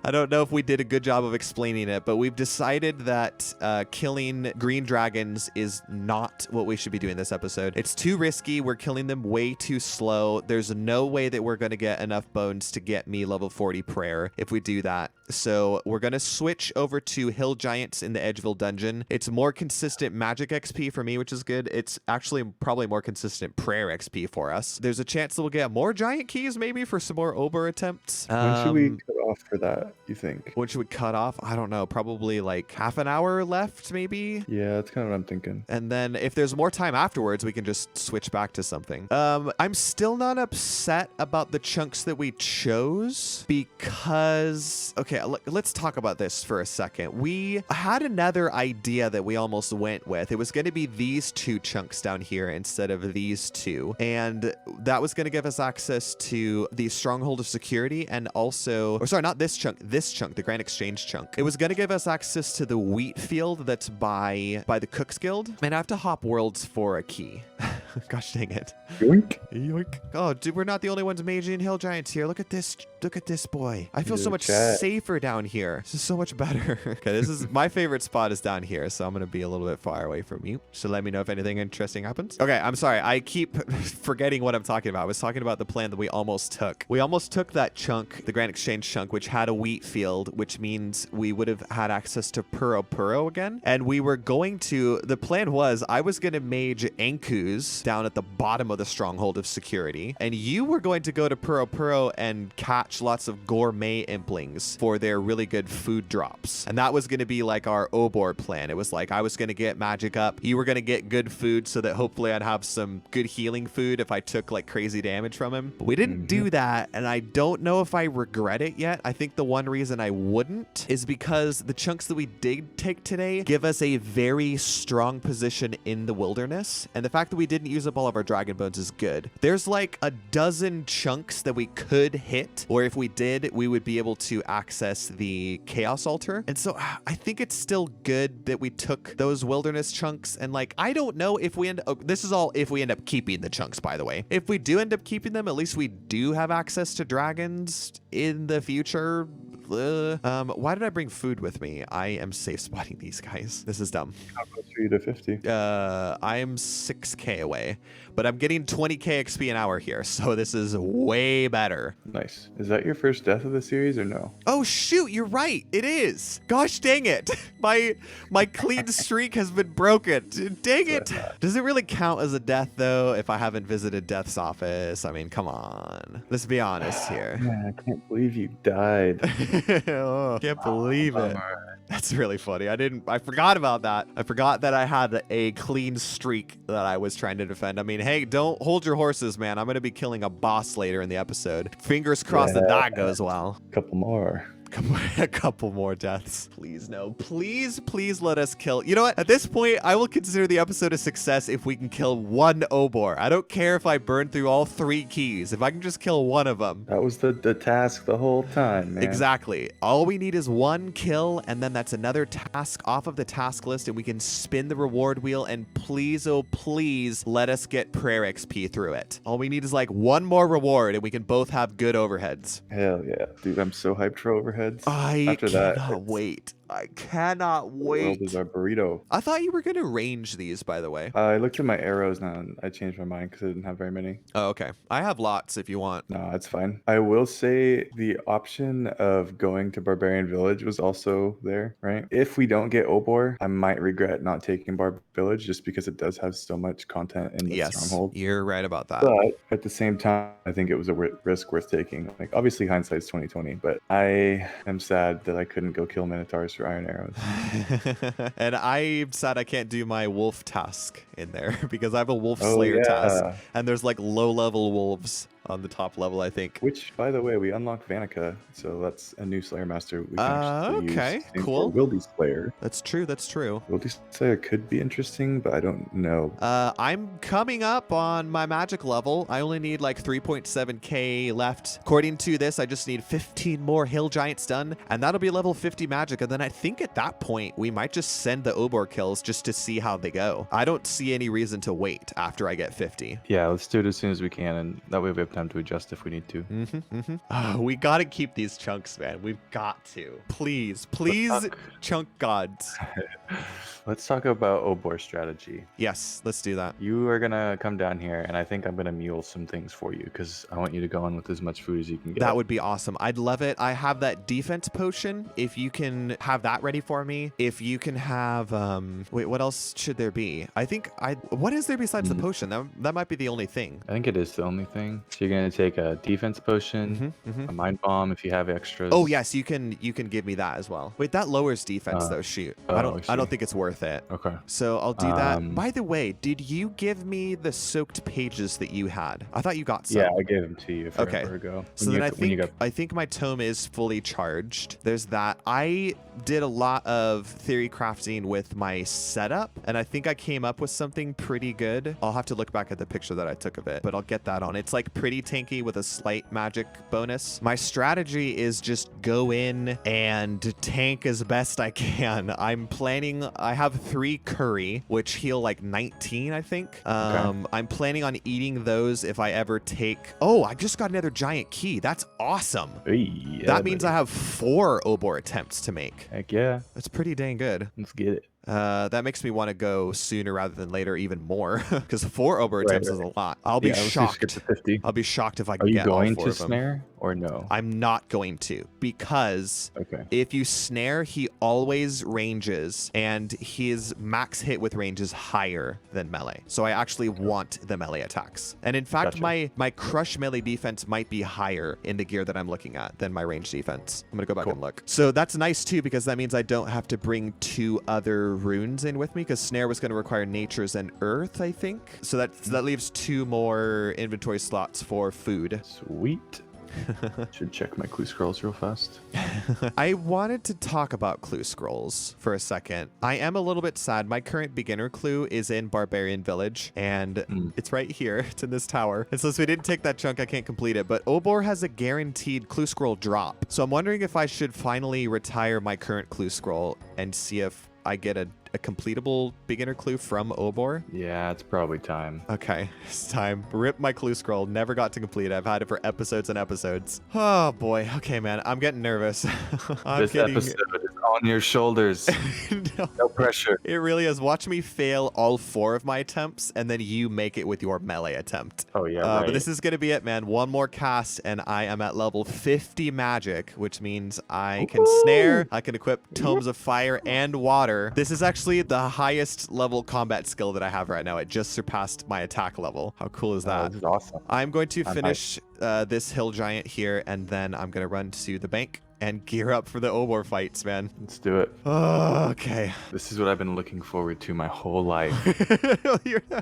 I don't know if we did a good job of explaining it, but we've decided that killing green dragons is not what we should be doing this episode. It's too risky. We're killing them way too slow. There's no way that we're going to get enough bones to get me level 40 prayer if we do that. So we're going to switch over to hill giants in the Edgeville dungeon. It's more consistent magic XP for me, which is good. It's actually probably more consistent prayer XP for us. There's a chance that we'll get more giant keys maybe for some more Ober attempts. When should we cut off for that, you think? When should we cut off? I don't know. Probably like half an hour left, maybe. Yeah, that's kind of what I'm thinking. And then if there's more time afterwards, we can just switch back to something. I'm still not upset about the chunks that we chose because, okay, let's talk about this for a second. We had another idea that we almost went with. It was going to be these 2 chunks down here instead of these 2. And that was going to give us access to the stronghold of security and also, or sorry, not this chunk, the Grand Exchange chunk. It was going to give us access to the wheat field that's by the Cook's Guild. And I have to hop worlds for a key. Gosh dang it. Yoink. Yoink. Oh, dude, we're not the only ones maging hill giants here. Look at this. Look at this boy. I feel so much safer down here. This is so much better. Okay, this is my favorite spot is down here, so I'm going to be a little bit far away from you. So let me know if anything interesting happens. Okay, I'm sorry. I keep forgetting what I'm talking about. I was talking about the plan that we almost took. We almost took that chunk, the Grand Exchange chunk, which had a wheat field, which means we would have had access to Puro again. And we were going to, the plan was I was going to mage Ankus down at the bottom of the stronghold of security, and you were going to go to Puro and catch lots of gourmet implings for their really good food drops. And that was going to be like our Obor plan. It was like I was going to get magic up, you were going to get good food so that hopefully I'd have some good healing food if I took like crazy damage from him. But we didn't do that, and I don't know if I regret it yet. I think the one reason I wouldn't is because the chunks that we did take today give us a very strong position in the wilderness, and the fact that we didn't use up all of our dragon bones is good. There's like a dozen chunks that we could hit, or if we did, we would be able to access the chaos altar. And so I think it's still good that we took those wilderness chunks. And like, I don't know if we this is all if we end up keeping the chunks, by the way. If we do end up keeping them, at least we do have access to dragons in the future. Why did I bring food with me? I am safe spotting these guys. This is dumb. How close are you to 50? I am 6k away, but I'm getting 20k XP an hour here, so this is way better. Nice. Is that your first death of the series or no? Oh shoot, you're right. It is. Gosh dang it. My clean streak has been broken. Dang it. Does it really count as a death though if I haven't visited Death's office? I mean, come on. Let's be honest here. Man, I can't believe you died. Oh, can't believe it. That's really funny. I forgot about that. I forgot that I had a clean streak that I was trying to defend. I mean, hey, don't hold your horses, man. I'm going to be killing a boss later in the episode. Fingers crossed that goes well. Couple more. A couple more deaths. Please, no. Please, please let us kill. You know what? At this point, I will consider the episode a success if we can kill one Obor. I don't care if I burn through all 3 keys. If I can just kill one of them. That was the task the whole time, man. Exactly. All we need is 1 kill, and then that's another task off of the task list, and we can spin the reward wheel, and please, oh please, let us get prayer XP through it. All we need is like 1 more reward, and we can both have good overheads. Hell yeah. Dude, I'm so hyped for overheads. I cannot wait. I cannot wait. The world is our burrito. I thought you were going to range these, by the way. I looked at my arrows now and I changed my mind because I didn't have very many. Oh, okay. I have lots if you want. No, that's fine. I will say the option of going to Barbarian Village was also there, right? If we don't get Obor, I might regret not taking Barb Village just because it does have so much content in the stronghold. You're right about that. But at the same time, I think it was a risk worth taking. Like, obviously hindsight's 2020, but I am sad that I couldn't go kill Minotaurs for iron arrows. And I'm sad I can't do my wolf task in there because I have a wolf slayer task, and there's like low level wolves on the top level, I think. Which, by the way, we unlocked Vanica, so that's a new Slayer Master we can actually Okay, use. Same cool. for Wildy Slayer. That's true. That's true. Wildy Slayer could be interesting, but I don't know. I'm coming up on my magic level. I only need like 3.7k left. According to this, I just need 15 more hill giants done, and that'll be level 50 magic. And then I think at that point, we might just send the Obor kills just to see how they go. I don't see any reason to wait after I get 50. Yeah, let's do it as soon as we can, and that way we have time to adjust if we need to. We gotta keep these chunks, man. We've got to. Please, chunk gods. Let's talk about Obor strategy. Yes, let's do that. You are gonna come down here, and I think I'm gonna mule some things for you because I want you to go on with as much food as you can get. That would be awesome. I'd love it. I have that defense potion. If you can have that ready for me. If you can have, wait, what else should there be? What is there besides the potion? That might be the only thing. I think it is the only thing. So you're gonna take a defense potion, a mind bomb if you have extras. Oh yes, you can give me that as well. Wait, that lowers defense though. Shoot, I don't think it's worth it. Okay. So I'll do that. By the way, did you give me the soaked pages that you had? I thought you got some. Yeah, I gave them to you forever ago. So then I think my tome is fully charged. There's that. I did a lot of theory crafting with my setup, and I think I came up with something pretty good. I'll have to look back at the picture that I took of it, but I'll get that on. It's like pretty tanky with a slight magic bonus. My strategy is just go in and tank as best I can. I have 3 curry, which heal like 19, I think. I'm planning on eating those if I ever take... Oh, I just got another giant key. That's awesome. Hey, that means I have 4 Obor attempts to make. Heck yeah. That's pretty dang good. Let's get it. That makes me want to go sooner rather than later even more, because 4 Obor attempts is a lot. I'll be shocked. Skip to 50. I'll be shocked if I can get all 4 of them. Are you going to snare or no? I'm not going to, because if you snare, he always ranges, and his max hit with range is higher than melee. So I actually want the melee attacks. And in fact, my crush melee defense might be higher in the gear that I'm looking at than my range defense. I'm gonna go back and look. So that's nice too, because that means I don't have to bring 2 other runes in with me, because snare was going to require natures and earth, I think. So that leaves 2 more inventory slots for food. Sweet. Should check my clue scrolls real fast. I wanted to talk about clue scrolls for a second. I am a little bit sad. My current beginner clue is in Barbarian Village, and it's right here. It's in this tower. And so since we didn't take that chunk, I can't complete it. But Obor has a guaranteed clue scroll drop. So I'm wondering if I should finally retire my current clue scroll and see if I get a completable beginner clue from Obor. Yeah, it's probably time. Okay, it's time. Rip my clue scroll. Never got to complete it. I've had it for episodes and episodes. Oh boy. Okay, man. I'm getting nervous. This episode is on your shoulders. No pressure. It really is. Watch me fail all 4 of my attempts, and then you make it with your melee attempt. Oh yeah. Right. But this is gonna be it, man. 1 more cast, and I am at level 50 magic, which means I can snare. I can equip tomes of fire and water. This is actually the highest level combat skill that I have right now. It just surpassed my attack level. How cool is that? This is awesome. I'm going to finish this hill giant here, and then I'm going to run to the bank and gear up for the Obor fights, man. Let's do it. Oh, okay. This is what I've been looking forward to my whole life.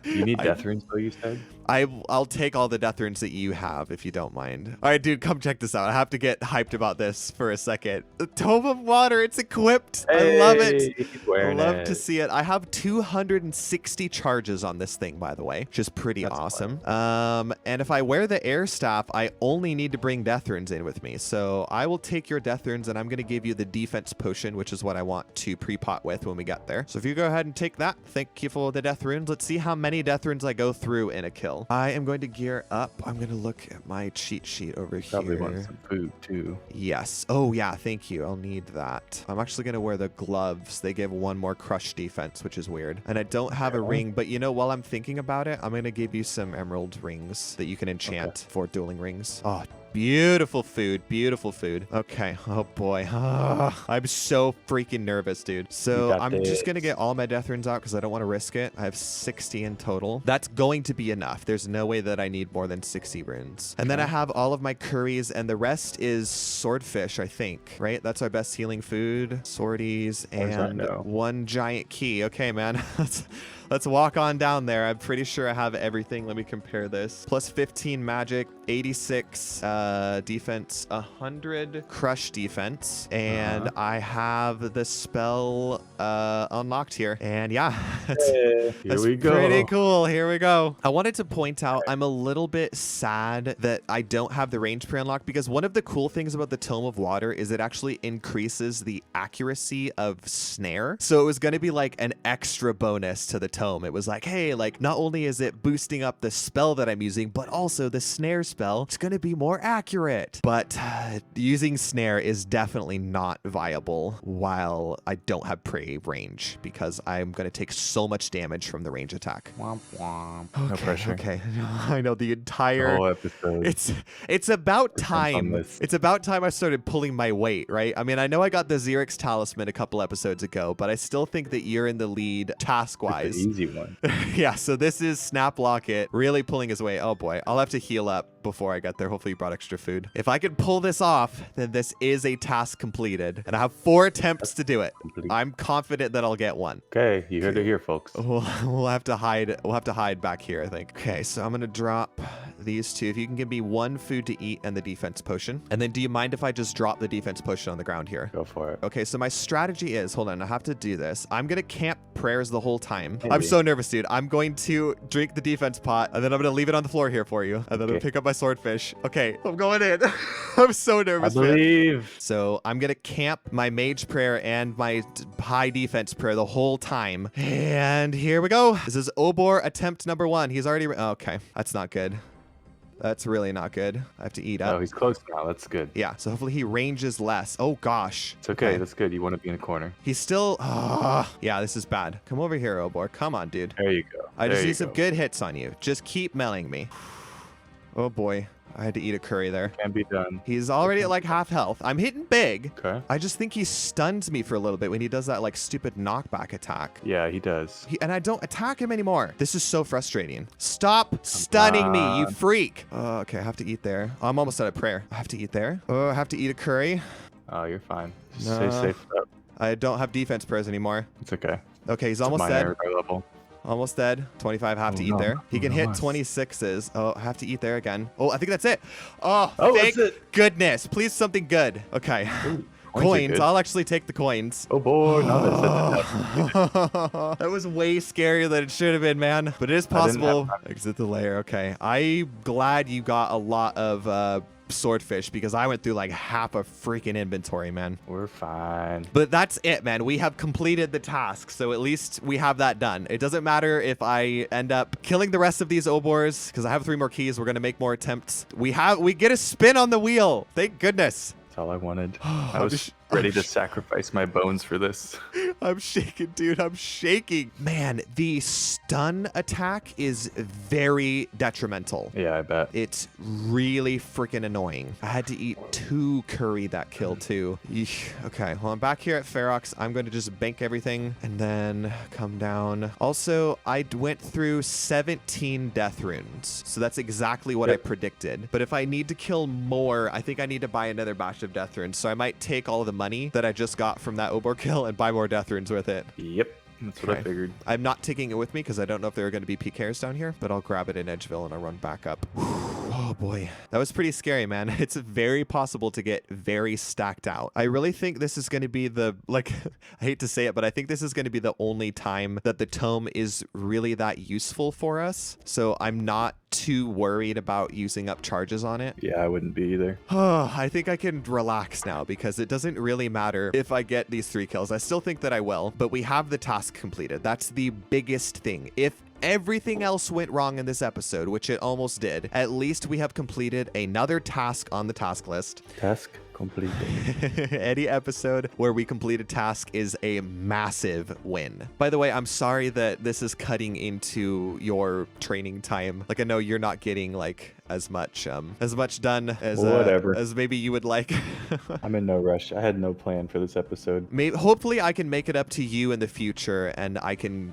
You need death runes, though, you said? I'll take all the death runes that you have, if you don't mind. All right, dude, come check this out. I have to get hyped about this for a second. The Tome of Water, it's equipped. Hey, I love it. I love to see it. I have 260 charges on this thing, by the way, which is pretty awesome. And if I wear the air staff, I only need to bring death runes in with me. So I will take your death runes, and I'm going to give you the defense potion, which is what I want to pre-pot with when we get there. So if you go ahead and take that, thank you for the death runes. Let's see how many death runes I go through in a kill. I am going to gear up. I'm going to look at my cheat sheet over here. Probably want some food too. Yes. Oh yeah, thank you. I'll need that. I'm actually going to wear the gloves. They give 1 more crush defense, which is weird. And I don't have a ring, but you know, while I'm thinking about it, I'm going to give you some emerald rings that you can enchant for dueling rings. Oh, beautiful food. Beautiful food. Okay. Oh boy. I'm so freaking nervous, dude. So I'm just going to get all my death runes out because I don't want to risk it. I have 60 in total. That's going to be enough. There's no way that I need more than 60 runes. And then I have all of my curries, and the rest is swordfish, I think, right? That's our best healing food. Swordies and 1 giant key. Okay, man. Let's walk on down there. I'm pretty sure I have everything. Let me compare this. Plus 15 magic, 86 defense, 100 crush defense, and I have the spell unlocked here. And yeah, Here that's we go. pretty cool. Here we go. I wanted to point out I'm a little bit sad that I don't have the range pre-unlocked, because one of the cool things about the Tome of Water is it actually increases the accuracy of snare. So it was going to be like an extra bonus to the tome. It was like, hey, like not only is it boosting up the spell that I'm using, but also the snare spell is going to be more accurate. But using snare is definitely not viable while I don't have prey range, because I'm going to take so much damage from the range attack. Womp womp. Okay, No pressure. Okay, I know the entire whole episode. It's about time. this. It's about time I started pulling my weight, right? I mean, I know I got the Xerix talisman a couple episodes ago, but I still think that you're in the lead task-wise. It's the easy one. Yeah, so this is Snap Locket really pulling his weight. Oh boy, I'll have to heal up before I get there. Hopefully you brought extra food. If I could pull this off, then this is a task completed, and I have 4 attempts to do it. Complete. I'm confident that I'll get one. Okay, you heard it here, folks. We'll have to hide. We'll have to hide back here, I think. Okay, so I'm gonna drop these 2. If you can give me 1 food to eat and the defense potion. And then do you mind if I just drop the defense potion on the ground here? Go for it. Okay, so my strategy is, hold on, I have to do this. I'm gonna camp prayers the whole time. Maybe. I'm so nervous, dude. I'm going to drink the defense pot, and then I'm gonna leave it on the floor here for you. And then I'm gonna pick up my swordfish. Okay, I'm going in. I'm so nervous, I believe. man. So I'm gonna camp my mage prayer and my high defense prayer the whole time. And here we go. This is Obor attempt number 1. He's already, okay, that's not good. That's really not good. I have to eat up. Oh, he's close now. That's good. Yeah, so hopefully he ranges less. Oh, gosh. It's okay. That's good. You want to be in a corner. He's still... yeah, this is bad. Come over here, Obor. Come on, dude. There you go. I just There need you some go. good hits on you. Just keep mailing me. Oh, boy. I had to eat a curry there. Can be done. He's already at like half health. I'm hitting big. Okay. I just think he stuns me for a little bit when he does that like stupid knockback attack. Yeah, he does. And I don't attack him anymore. This is so frustrating. Stop stunning me, you freak. Oh, okay, I have to eat there. I'm almost out of prayer. I have to eat there. Oh, I have to eat a curry. Oh, you're fine. Just No. stay safe. Up. I don't have defense prayers anymore. It's okay. Okay, he's It's almost minor dead. by level. Almost dead. 25, have to Oh, eat no. there. He can Oh, hit nice. 26s. Oh, I have to eat there again. Oh, I think that's it. Oh, Oh, thank that's it. goodness. Please something good. Okay. Ooh, Coins. are good. I'll actually take the coins. Oh boy, no, that's That was way scarier than it should have been, man. But it is I didn't have possible. Exit the lair. Okay. I'm glad you got a lot of swordfish, because I went through like half a freaking inventory, man. We're fine. But that's it, man. We have completed the task, so at least we have that done. It doesn't matter if I end up killing the rest of these obors, because I have 3 more keys. We're gonna make more attempts. We get a spin on the wheel. Thank goodness. That's all I wanted. I was ready to sacrifice my bones for this. I'm shaking, dude. I'm shaking. Man, the stun attack is very detrimental. Yeah, I bet. It's really freaking annoying. I had to eat 2 curry that kill too. Eesh. Okay, well, I'm back here at Ferox. I'm going to just bank everything and then come down. Also, I went through 17 death runes. So that's exactly what I predicted. But if I need to kill more, I think I need to buy another batch of death runes. So I might take all of the money that I just got from that Obor kill and buy more death runes with it. Yep. That's what I Okay. figured. I'm not taking it with me because I don't know if there are going to be Pk'ds down here, but I'll grab it in Edgeville and I'll run back up. Oh boy, that was pretty scary, man. It's very possible to get very stacked out. I really think this is going to be the, like, I hate to say it, but I think this is going to be the only time that the tome is really that useful for us. So I'm not too worried about using up charges on it. Yeah, I wouldn't be either. Oh, I think I can relax now because it doesn't really matter if I get these 3 kills. I still think that I will, but we have the task completed. That's the biggest thing. If everything else went wrong in this episode, which it almost did, at least we have completed another task on the task list. Task completed. Any episode where we complete a task is a massive win. By the way, I'm sorry that this is cutting into your training time. Like, I know you're not getting like as much done as Whatever. as maybe you would like. I'm in no rush. I had no plan for this episode. Maybe, hopefully I can make it up to you in the future, and I can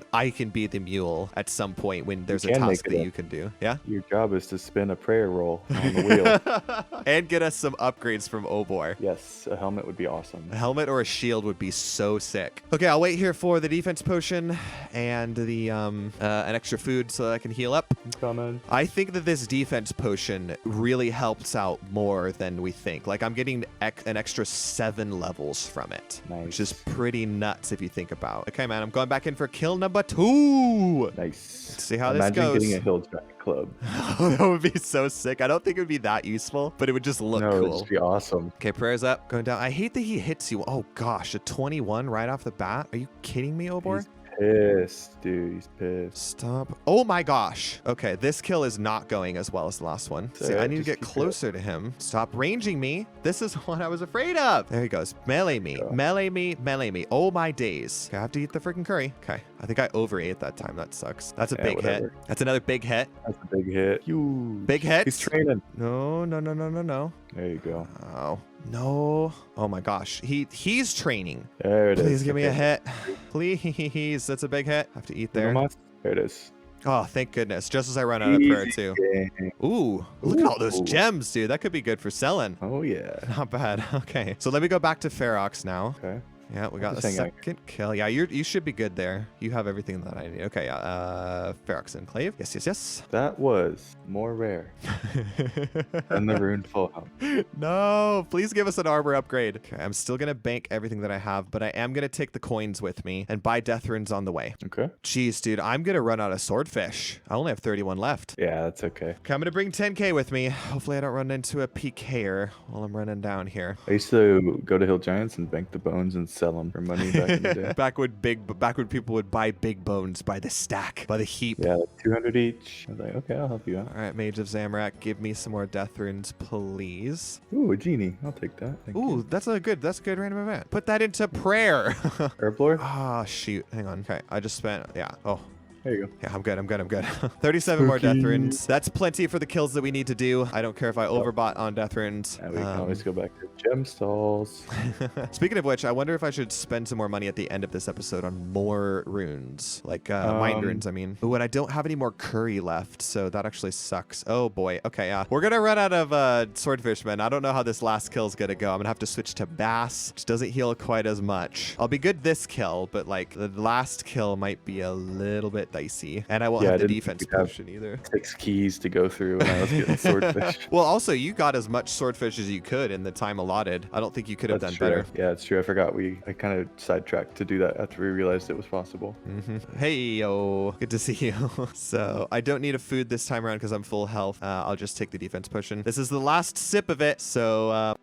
be the mule at some point when there's a can make task it that up. you can do. Yeah. Your job is to spin a prayer roll on the wheel. And get us some upgrades from Obor. for. Yes, a helmet would be awesome. A helmet or a shield would be so sick. Okay, I'll wait here for the defense potion and the an extra food so that I can heal up. I'm coming. I think that this defense potion really helps out more than we think. Like, I'm getting an extra 7 levels from it, Nice. which is pretty nuts if you think about. Okay, man, I'm going back in for kill number 2. Nice. Let's see how Imagine this goes. getting a hill giant club. That would be so sick. I don't think it would be that useful, but it would just look No, it'd cool. just be awesome. Okay, prayers up, going down. I hate that he hits you. Oh gosh, a 21 right off the bat. Are you kidding me, Obor? He's pissed, dude. He's pissed. Stop. Oh my gosh. Okay, this kill is not going as well as the last one. It's See, I alright, need to just get keep closer to him. Stop ranging me. This is what I was afraid of. There he goes. Melee me. Yeah. Melee me. Melee me. Oh my days. Okay, I have to eat the freaking curry. Okay. I think I overate that time. That sucks. That's a Yeah, big whatever. hit. That's another big hit. That's a big hit. Huge. Big hits. He's training. No, no, no, no, no, no. There you go. Oh. No. Oh my gosh. He's training. There it is. Please give me a Okay. hit. Please. That's a big hit. I have to eat there. There it is. Oh, thank goodness. Just as I run out of prayer, Easy too. game. Ooh, look at all those Ooh. gems, dude. That could be good for selling. Oh, yeah. Not bad. Okay. So let me go back to Ferox now. Okay. Yeah, we got Just the hang out second kill. Yeah, you should be good there. You have everything that I need. Okay, Ferox Enclave. Yes, yes, yes. That was more rare than the rune full health. No, please give us an armor upgrade. Okay, I'm still gonna bank everything that I have, but I am gonna take the coins with me and buy death runes on the way. Okay. Jeez, dude, I'm gonna run out of swordfish. I only have 31 left. Yeah, that's okay. Okay, I'm gonna bring 10k with me. Hopefully I don't run into a PKer while I'm running down here. I used to go to Hill Giants and bank the bones and sell them for money back in the day. back when people would buy big bones by the stack, by the heap. Yeah, like 200 each. I was like, okay, I'll help you out. All right, Mage of Zamorak, give me some more death runes, please. Ooh, a genie. I'll take that. Thank Ooh, you. that's a good random event. Put that into prayer. Herblore? Ah, shoot. Hang on. Okay, I just spent, yeah. Oh, There you go. yeah, I'm good. 37 more death Spooky. runes. That's plenty for the kills that we need to do. I don't care if I overbought on death runes. And we can always go back to gem stalls. Speaking of which, I wonder if I should spend some more money at the end of this episode on more runes, like mind runes, I mean. Ooh, and I don't have any more curry left, so that actually sucks. Oh boy. Okay, yeah. We're gonna run out of swordfish, man. I don't know how this last kill's gonna go. I'm gonna have to switch to bass, which doesn't heal quite as much. I'll be good this kill, but like the last kill might be a little bit dicey, and I won't Yeah, I have the didn't defense think we'd have- potion either. 6 keys to go through when I was getting swordfish. Well, also, you got as much swordfish as you could in the time allotted. I don't think you could have That's done true. better. Yeah, it's true. I forgot I kind of sidetracked to do that after we realized it was possible. Hey, yo. Good to see you. So, I don't need a food this time around because I'm full health. I'll just take the defense potion. This is the last sip of it, so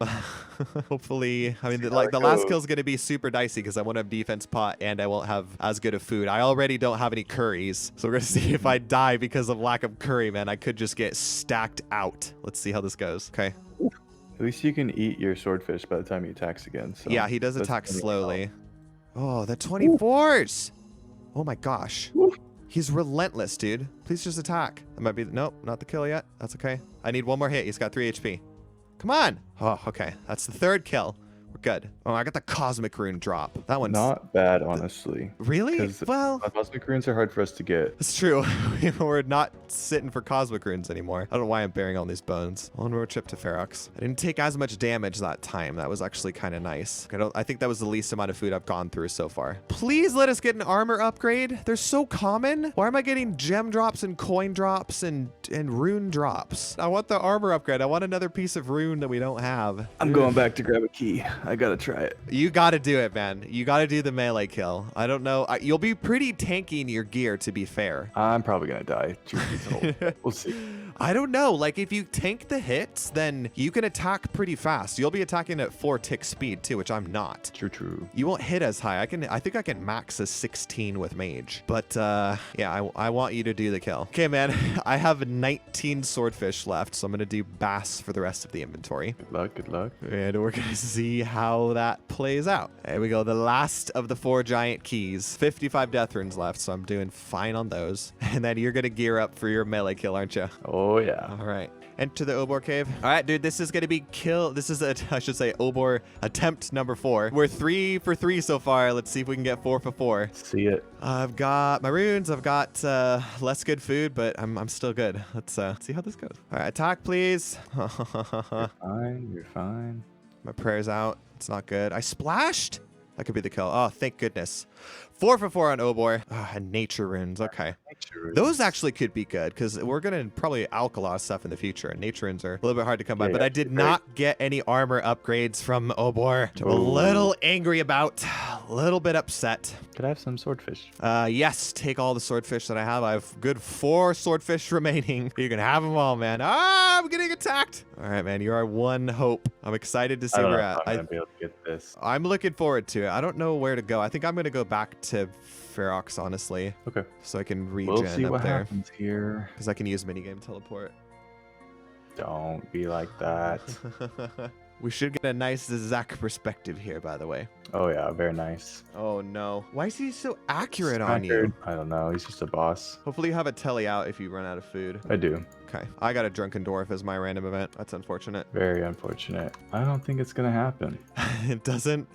hopefully, I mean, the last kill is going to be super dicey because I won't have defense pot and I won't have as good of food. I already don't have any curries, so we're going to see if I die because of lack of curry, man. I could just get stacked out. Let's see how this goes. Okay. At least you can eat your swordfish by the time he attacks again. So Yeah, he does that's attack gonna slowly. Oh, the 24s. Oh my gosh. Woo. He's relentless, dude. Please just attack. That might be, nope, not the kill yet. That's okay. I need one more hit. He's got 3 HP. Come on. Oh, okay. That's the 3rd kill. We're good. Oh, I got the cosmic rune drop. That one's Not bad, honestly. really? 'Cause Well, Cosmic runes are hard for us to get. it's true. We're not sitting for cosmic runes anymore. I don't know why I'm bearing all these bones. One more trip to Ferox. I didn't take as much damage that time. That was actually kind of nice. I think that was the least amount of food I've gone through so far. Please let us get an armor upgrade. They're so common. Why am I getting gem drops and coin drops and rune drops? I want the armor upgrade. I want another piece of rune that we don't have. I'm going back to grab a key. I gotta try it. You got to do it, man. You got to do the melee kill. I don't know. You'll be pretty tanky in your gear, to be fair. I'm probably gonna die. Truth be told. We'll see. I don't know. Like, if you tank the hits, then you can attack pretty fast. You'll be attacking at 4 tick speed, too, which I'm not. True. You won't hit as high. I think I can max a 16 with mage. But, yeah, I want you to do the kill. Okay, man. I have 19 swordfish left, so I'm going to do bass for the rest of the inventory. Good luck. Good luck. And we're going to see how that plays out. There we go. The last of the 4 giant keys. 55 death runes left, so I'm doing fine on those. And then you're going to gear up for your melee kill, aren't you? Oh yeah. All right. Enter the Obor cave. All right, dude, this is going to be kill. This is, I should say, Obor attempt number 4. We're 3 for 3 so far. Let's see if we can get 4 for 4. See it. I've got my runes. I've got less good food, but I'm still good. Let's see how this goes. All right, attack, please. Fine. You're fine. My prayer's out. It's not good. I splashed? That could be the kill. Oh, thank goodness. 4 for 4 on Obor. Ah, and nature runes. Okay. Those actually could be good because we're going to probably alk a lot of stuff in the future. And nature runes are a little bit hard to come by. But I did not get any armor upgrades from Obor. I'm a little angry about. A little bit upset. Could I have some swordfish? Yes. Take all the swordfish that I have. I have good 4 swordfish remaining. You can have them all, man. Ah, I'm getting attacked. All right, man. You are one hope. I'm excited to see where we're at. I'm gonna be able to get this. I'm looking forward to it. I don't know where to go. I think I'm going to go back to Ferox, honestly. Okay. So I can regen We'll see up what there. happens here. Because I can use minigame teleport. Don't be like that. We should get a nice Zac perspective here, by the way. Oh yeah, very nice. Oh no. Why is he so accurate on you? I don't know. He's just a boss. Hopefully you have a telly out if you run out of food. I do. Okay. I got a drunken dwarf as my random event. That's unfortunate. Very unfortunate. I don't think it's gonna happen. It doesn't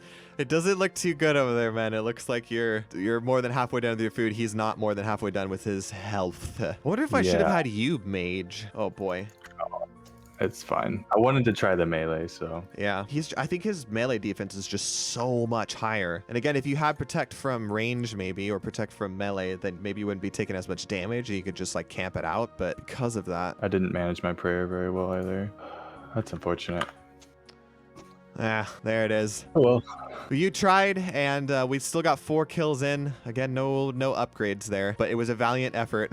look too good over there, man. It looks like you're more than halfway done with your food. He's not more than halfway done with his health. I wonder if I should have had you mage. Oh boy. It's fine. I wanted to try the melee, so. Yeah, I think his melee defense is just so much higher. And again, if you had protect from range maybe, or protect from melee, then maybe you wouldn't be taking as much damage and you could just like camp it out. But because of that, I didn't manage my prayer very well either. That's unfortunate. Ah, there it is. Oh well. You tried, and we've still got 4 kills in. Again, no upgrades there, but it was a valiant effort.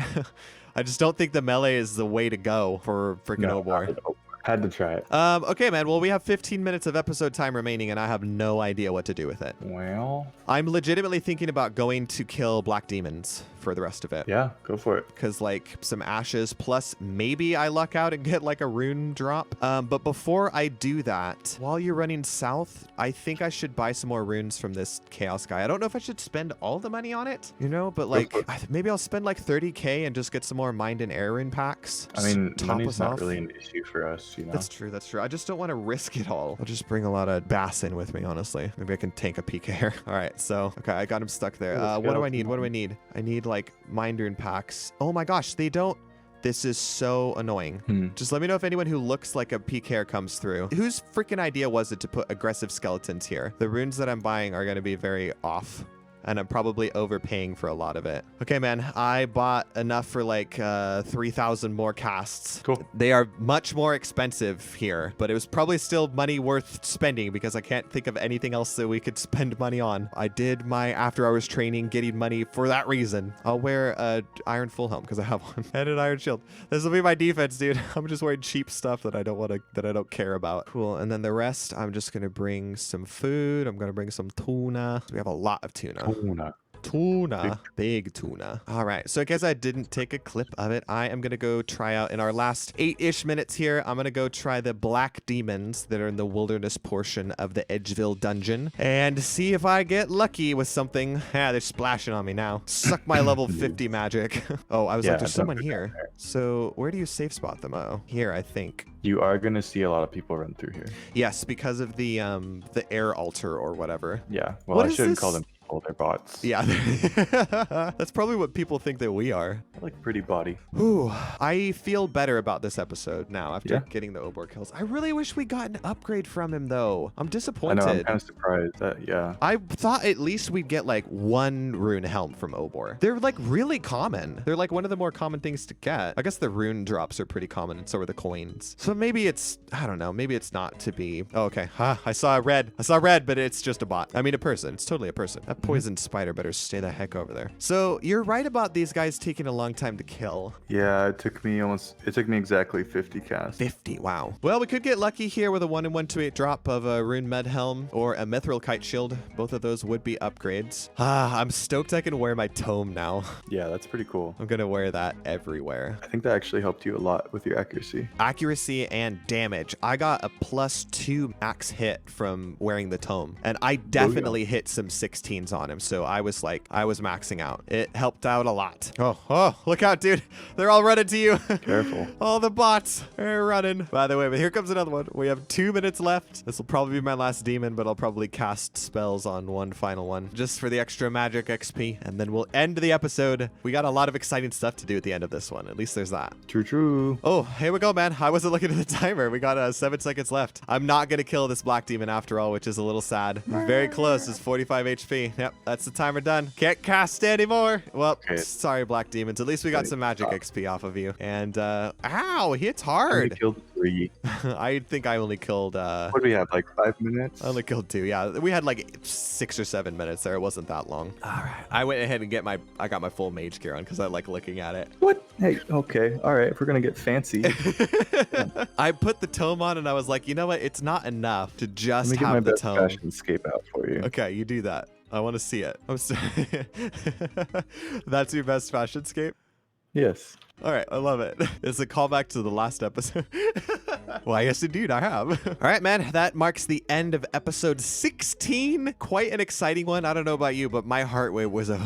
I just don't think the melee is the way to go for freaking Obor. Had to try it. Okay, man. Well, we have 15 minutes of episode time remaining, and I have no idea what to do with it. Well, I'm legitimately thinking about going to kill black demons for the rest of it. Yeah, go for it. Because like some ashes plus maybe I luck out and get like a rune drop. But before I do that, while you're running south, I think I should buy some more runes from this chaos guy. I don't know if I should spend all the money on it, you know, but like maybe I'll spend like 30k and just get some more mind and air rune packs. I mean, money's not off. really an issue for us, you know. That's true. That's true. I just don't want to risk it all. I'll just bring a lot of bass in with me, honestly. Maybe I can tank a Pk'd. All right. So, okay, I got him stuck there. What do I need? What do I need? I need like mind rune packs. Oh my gosh, they don't. This is so annoying. Just let me know if anyone who looks like a Pk'd comes through. Whose freaking idea was it to put aggressive skeletons here? The runes that I'm buying are going to be very off. And I'm probably overpaying for a lot of it. Okay, man, I bought enough for like 3,000 more casts. Cool. They are much more expensive here, but it was probably still money worth spending because I can't think of anything else that we could spend money on. I did my after hours training getting money for that reason. I'll wear a iron full helm because I have one and an iron shield. This will be my defense, dude. I'm just wearing cheap stuff that I don't care about. Cool. And then the rest, I'm just going to bring some food. I'm going to bring some tuna. We have a lot of tuna. Tuna. Big tuna. All right. So I guess I didn't take a clip of it. I am going to go try out in our last 8-ish minutes here. I'm going to go try the black demons that are in the wilderness portion of the Edgeville dungeon and see if I get lucky with something. Yeah, they're splashing on me now. Suck my level 50 magic. Oh, I was like, there's someone here. So where do you safe spot them? Oh, here, I think. You are going to see a lot of people run through here. Yes, because of the air altar or whatever. Yeah. Well, I shouldn't call them people. They're bots. Yeah. That's probably what people think that we are. I like pretty body. Ooh, I feel better about this episode now after getting the Obor kills. I really wish we got an upgrade from him, though. I'm disappointed. I know, I'm kind of surprised that, yeah. I thought at least we'd get like 1 rune helm from Obor. They're like really common. They're like one of the more common things to get. I guess the rune drops are pretty common and so are the coins. So maybe it's, I don't know, maybe it's not to be. Oh, okay. I saw red, but it's just a bot. I mean, a person. It's totally a person. That poison spider better stay the heck over there. So you're right about these guys taking a long time to kill. Yeah, it took me exactly 50 casts. 50, wow. Well, we could get lucky here with a 1 in 128 drop of a rune med helm or a mithril kite shield. Both of those would be upgrades. I'm stoked I can wear my tome now. Yeah, that's pretty cool. I'm gonna wear that everywhere. I think that actually helped you a lot with your accuracy. Accuracy and damage. I got a +2 max hit from wearing the tome, and I definitely hit some 16s dragons on him. So I was maxing out. It helped out a lot. Oh, look out, dude. They're all running to you. Careful. All the bots are running. By the way, but here comes another one. We have 2 minutes left. This will probably be my last demon, but I'll probably cast spells on one final one just for the extra magic XP. And then we'll end the episode. We got a lot of exciting stuff to do at the end of this one. At least there's that. True. Oh, here we go, man. I wasn't looking at the timer. We got 7 seconds left. I'm not going to kill this black demon after all, which is a little sad. Very close. It's 45 HP. Yep, that's the timer done. Can't cast anymore. Well, Okay. sorry, black demons. At least we got some magic XP off of you. And, ow, he hits I only hard. killed 3. I think I only killed, What do we have, like 5 minutes? I only killed 2. Yeah, we had like 6 or 7 minutes there. It wasn't that long. All right. I went ahead and I got my full mage gear on because I like looking at it. What? Hey, okay. All right. If we're going to get fancy, I put the tome on and I was like, you know what? It's not enough to let just me get my have the best tome. fashion scape out for you. Okay, you do that. I want to see it. That's your best fashion scape? Yes. All right, I love it. It's a callback to the last episode. Well, yes, indeed, I have. All right, man, that marks the end of episode 16. Quite an exciting one. I don't know about you, but my heart rate was it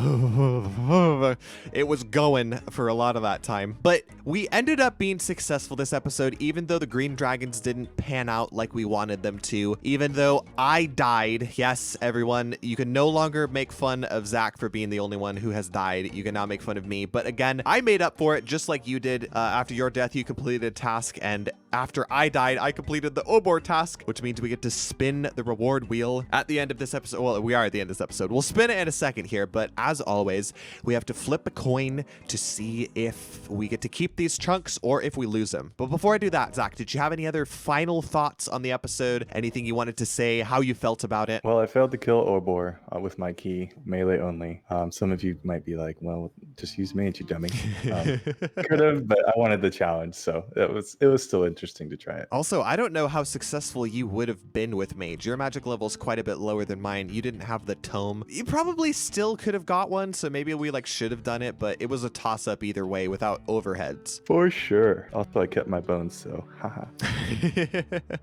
was going for a lot of that time. But we ended up being successful this episode, even though the green dragons didn't pan out like we wanted them to. Even though I died. Yes, everyone, you can no longer make fun of Zach for being the only one who has died. You can now make fun of me. But again, I made up for it just like you did. After your death, you completed a task, and after I died, I completed the Obor task, which means we get to spin the reward wheel at the end of this episode. Well, we are at the end of this episode. We'll spin it in a second here, but as always, we have to flip a coin to see if we get to keep these chunks or if we lose them. But before I do that, Zach, did you have any other final thoughts on the episode? Anything you wanted to say, how you felt about it? Well, I failed to kill Obor with my key, melee only. Some of you might be like, well, just use mage, you dummy. Could have, but I wanted the challenge, so it was still interesting to try it. Also, I don't know how successful you would have been with mage. Your magic level is quite a bit lower than mine. You didn't have the tome. You probably still could have got one, so maybe we should have done it, but it was a toss-up either way without overheads. For sure. Also, I kept my bones, so haha.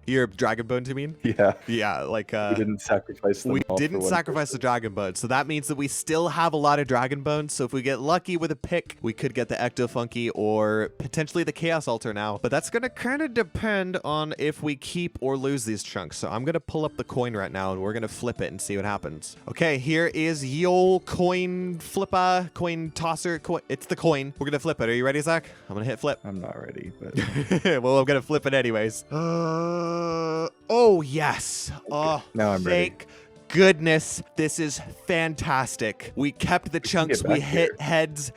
Your dragon bones, you mean? Yeah. Yeah, like We didn't sacrifice them. we all for didn't one sacrifice the dragon bones, so that means that we still have a lot of dragon bones. So if we get lucky with a pick, we could get the Ecto Funky or potentially the Chaos Altar now. But that's gonna kind of depend on if we keep or lose these chunks. So I'm gonna pull up the coin right now and we're gonna flip it and see what happens. Okay, here is Yol coin flipper, coin tosser. It's the coin. We're gonna flip it. Are you ready, Zach? I'm gonna hit flip. I'm not ready, but Well, I'm gonna flip it anyways. Oh yes. Oh, now I'm ready. thank goodness, this is fantastic. We kept the chunks, we hit heads.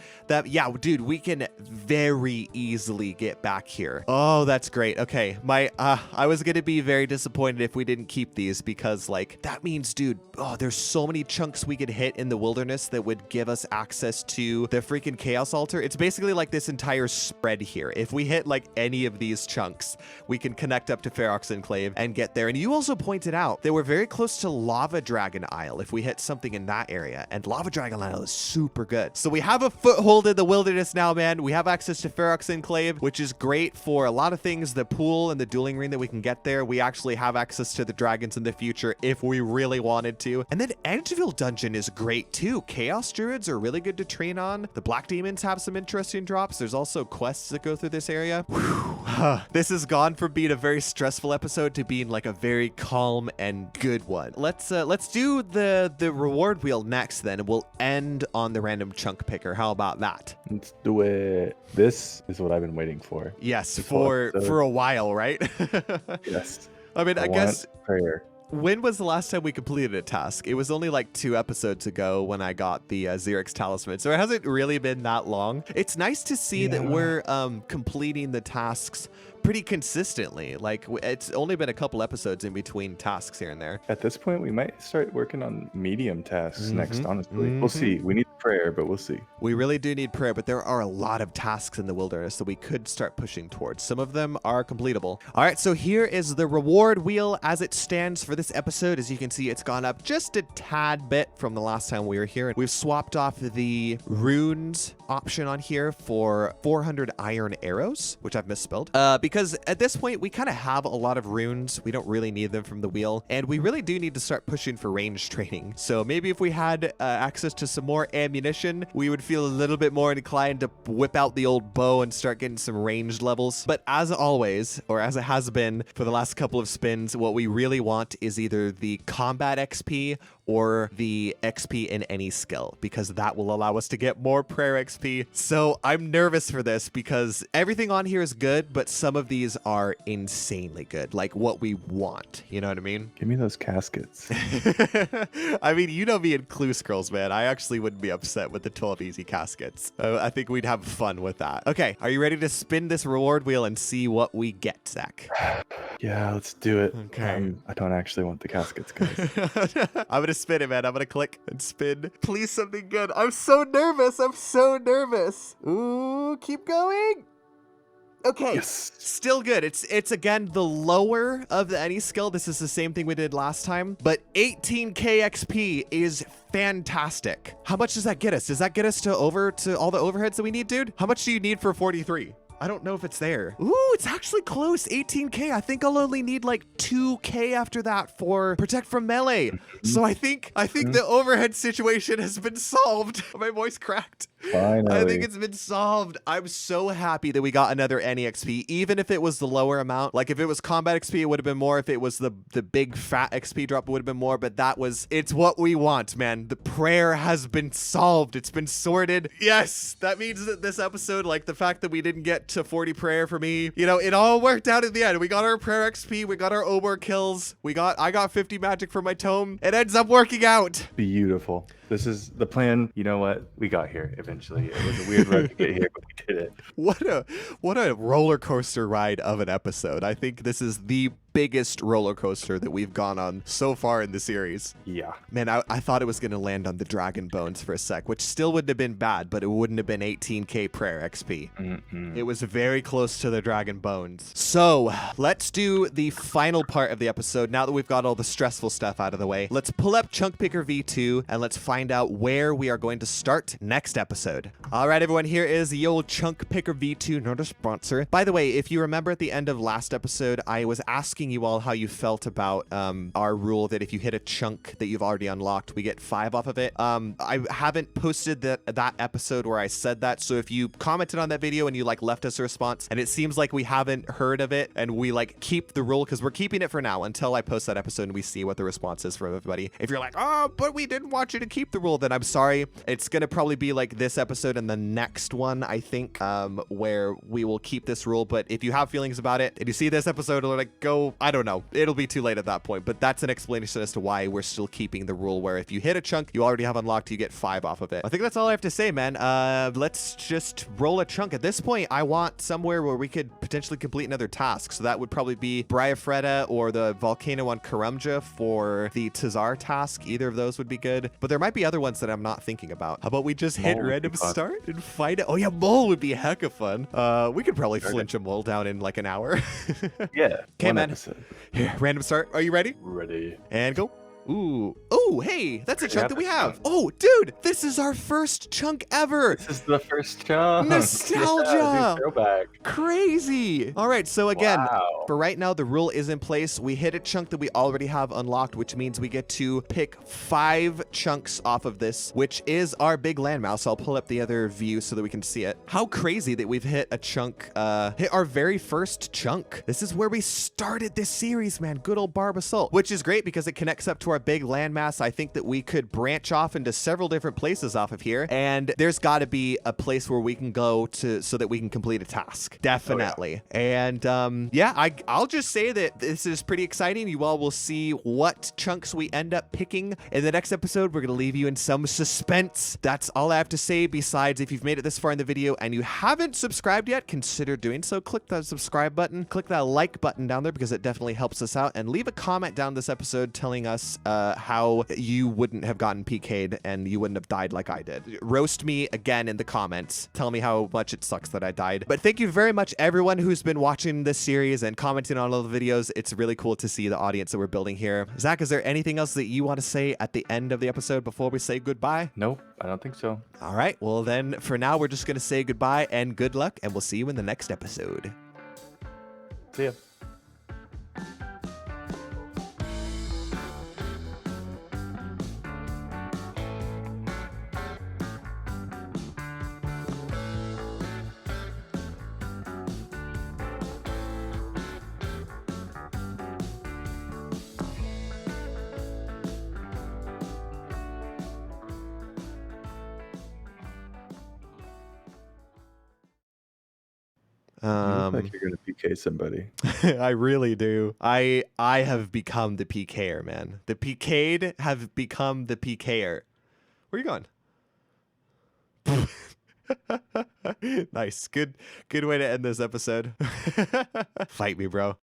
Yeah, dude, we can very easily get back here. Oh, that's great. Okay, I was gonna be very disappointed if we didn't keep these because that means, dude, there's so many chunks we could hit in the wilderness that would give us access to the freaking Chaos Altar. It's basically like this entire spread here. If we hit any of these chunks, we can connect up to Ferox Enclave and get there. And you also pointed out that we're very close to Lava Dragon Isle if we hit something in that area, and Lava Dragon Isle is super good. So we have a foothold in the wilderness now, man. We have access to Ferox Enclave, which is great for a lot of things. The pool and the dueling ring that we can get there. We actually have access to the dragons in the future if we really wanted to. And then Edgeville Dungeon is great too. Chaos Druids are really good to train on. The Black Demons have some interesting drops. There's also quests that go through this area. This has gone from being a very stressful episode to being a very calm and good one. Let's do the reward wheel next then, and we'll end on the random chunk picker. How about that? Let's do it. This is what I've been waiting for. Yes, for a while, right? Yes. I mean, I guess prayer. When was the last time we completed a task? It was only 2 episodes ago when I got the Xerix Talisman, so it hasn't really been that long. It's nice to see that we're completing the tasks pretty consistently. It's only been a couple episodes in between tasks here and there. At this point, we might start working on medium tasks next, honestly. We'll see. We need prayer, but we'll see. We really do need prayer, but there are a lot of tasks in the wilderness that we could start pushing towards. Some of them are completable. All right, so here is the reward wheel as it stands for this episode. As you can see, it's gone up just a tad bit from the last time we were here. We've swapped off the runes option on here for 400 iron arrows, which I've misspelled, because at this point we kind of have a lot of runes. We don't really need them from the wheel, and we really do need to start pushing for range training. So maybe if we had access to some more ammunition, we would feel a little bit more inclined to whip out the old bow and start getting some ranged levels. But as always, or as it has been for the last couple of spins, what we really want is either the combat XP or the XP in any skill, because that will allow us to get more prayer XP. So I'm nervous for this because everything on here is good, but some of these are insanely good, like what we want. You know what I mean? Give me those caskets. I mean, you know me and Clue Scrolls, man. I actually wouldn't be upset with the 12 easy caskets. I think we'd have fun with that. Okay, are you ready to spin this reward wheel and see what we get, Zach? Yeah, let's do it. Okay. I don't actually want the caskets, guys. I'm gonna spin it, man. I'm gonna click and spin. Please, something good. I'm so nervous. I'm so nervous. Ooh, keep going. Okay, Yes. still good. It's again the lower of the any skill. This is the same thing we did last time, but 18k XP is fantastic. How much does that get us? Does that get us to all the overheads that we need, dude? How much do you need for 43? I don't know if it's there. Ooh, it's actually close. 18k. I think I'll only need like 2k after that for protect from melee. So I think the overhead situation has been solved. My voice cracked. Finally. I think it's been solved. I'm so happy that we got another any XP, even if it was the lower amount. Like if it was combat XP, it would have been more. If it was the big fat XP drop, it would have been more. But it's what we want, man. The prayer has been solved. It's been sorted. Yes, that means that this episode, like the fact that we didn't get to 40 prayer for me, you know, it all worked out in the end. We got our prayer XP. We got our Obor kills. I got 50 magic for my tome. It ends up working out. Beautiful. This is the plan. You know what? We got here eventually. It was a weird road to get here, but we did it. What a roller coaster ride of an episode. I think this is the biggest roller coaster that we've gone on so far in the series. Yeah. Man, I thought it was going to land on the dragon bones for a sec, which still wouldn't have been bad, but it wouldn't have been 18k prayer XP. It was very close to the dragon bones. So let's do the final part of the episode. Now that we've got all the stressful stuff out of the way, let's pull up Chunk Picker V2 and let's find out where we are going to start next episode. All right, everyone, here is the old Chunk Picker V2, not a sponsor. By the way, if you remember at the end of last episode, I was asking you all how you felt about our rule that if you hit a chunk that you've already unlocked, we get 5 off of it. I haven't posted that episode where I said that, so if you commented on that video and you like left us a response and it seems like we haven't heard of it and we like keep the rule, because we're keeping it for now until I post that episode and we see what the response is from everybody. If you're like, oh, but we didn't want you to keep the rule, then I'm sorry. It's gonna probably be like this episode and the next one, I think, where we will keep this rule. But if you have feelings about it and you see this episode, like, go, I don't know, it'll be too late at that point. But that's an explanation as to why we're still keeping the rule where if you hit a chunk you already have unlocked, you get 5 off of it. I think that's all I have to say, man. Let's just roll a chunk. At this point, I want somewhere where we could potentially complete another task. So that would probably be Briafreda or the volcano on Karumja for the Tazar task. Either of those would be good, but there might be other ones that I'm not thinking about. How about we just hit random start and fight it? Oh yeah, mole would be hecka fun. We could probably flinch a mole down in like an hour. Yeah. Okay, man. Episode. Here, random start. Are you ready? Ready. And go. Ooh. Oh, hey, that's a chunk that we have. Oh, dude, this is our first chunk ever. This is the first chunk. Nostalgia. Yeah, throwback. Crazy. All right, so again, Wow. for right now, the rule is in place. We hit a chunk that we already have unlocked, which means we get to pick 5 chunks off of this, which is our big landmass. I'll pull up the other view so that we can see it. How crazy that we've hit a chunk, hit our very first chunk. This is where we started this series, man. Good old Barbasol, which is great because it connects up to our big landmass. I think that we could branch off into several different places off of here, and there's got to be a place where we can go to so that we can complete a task. Definitely. Oh, yeah. And yeah, I'll just say that this is pretty exciting. You all will see what chunks we end up picking in the next episode. We're gonna leave you in some suspense. That's all I have to say. Besides, if you've made it this far in the video and you haven't subscribed yet, consider doing so. Click that subscribe button, click that like button down there because it definitely helps us out, and leave a comment down this episode telling us how you wouldn't have gotten PK'd and you wouldn't have died like I did. Roast me again in the comments. Tell me how much it sucks that I died. But thank you very much, everyone who's been watching this series and commenting on all the videos. It's really cool to see the audience that we're building here. Zach, is there anything else that you want to say at the end of the episode before we say goodbye? Nope, I don't think so. All right. Well, then for now, we're just going to say goodbye and good luck, and we'll see you in the next episode. See ya. You look like you're gonna PK somebody. I really do. I have become the PKer, man. The Pk'd have become the PKer. Where are you going? Nice. Good way to end this episode. Fight me, bro.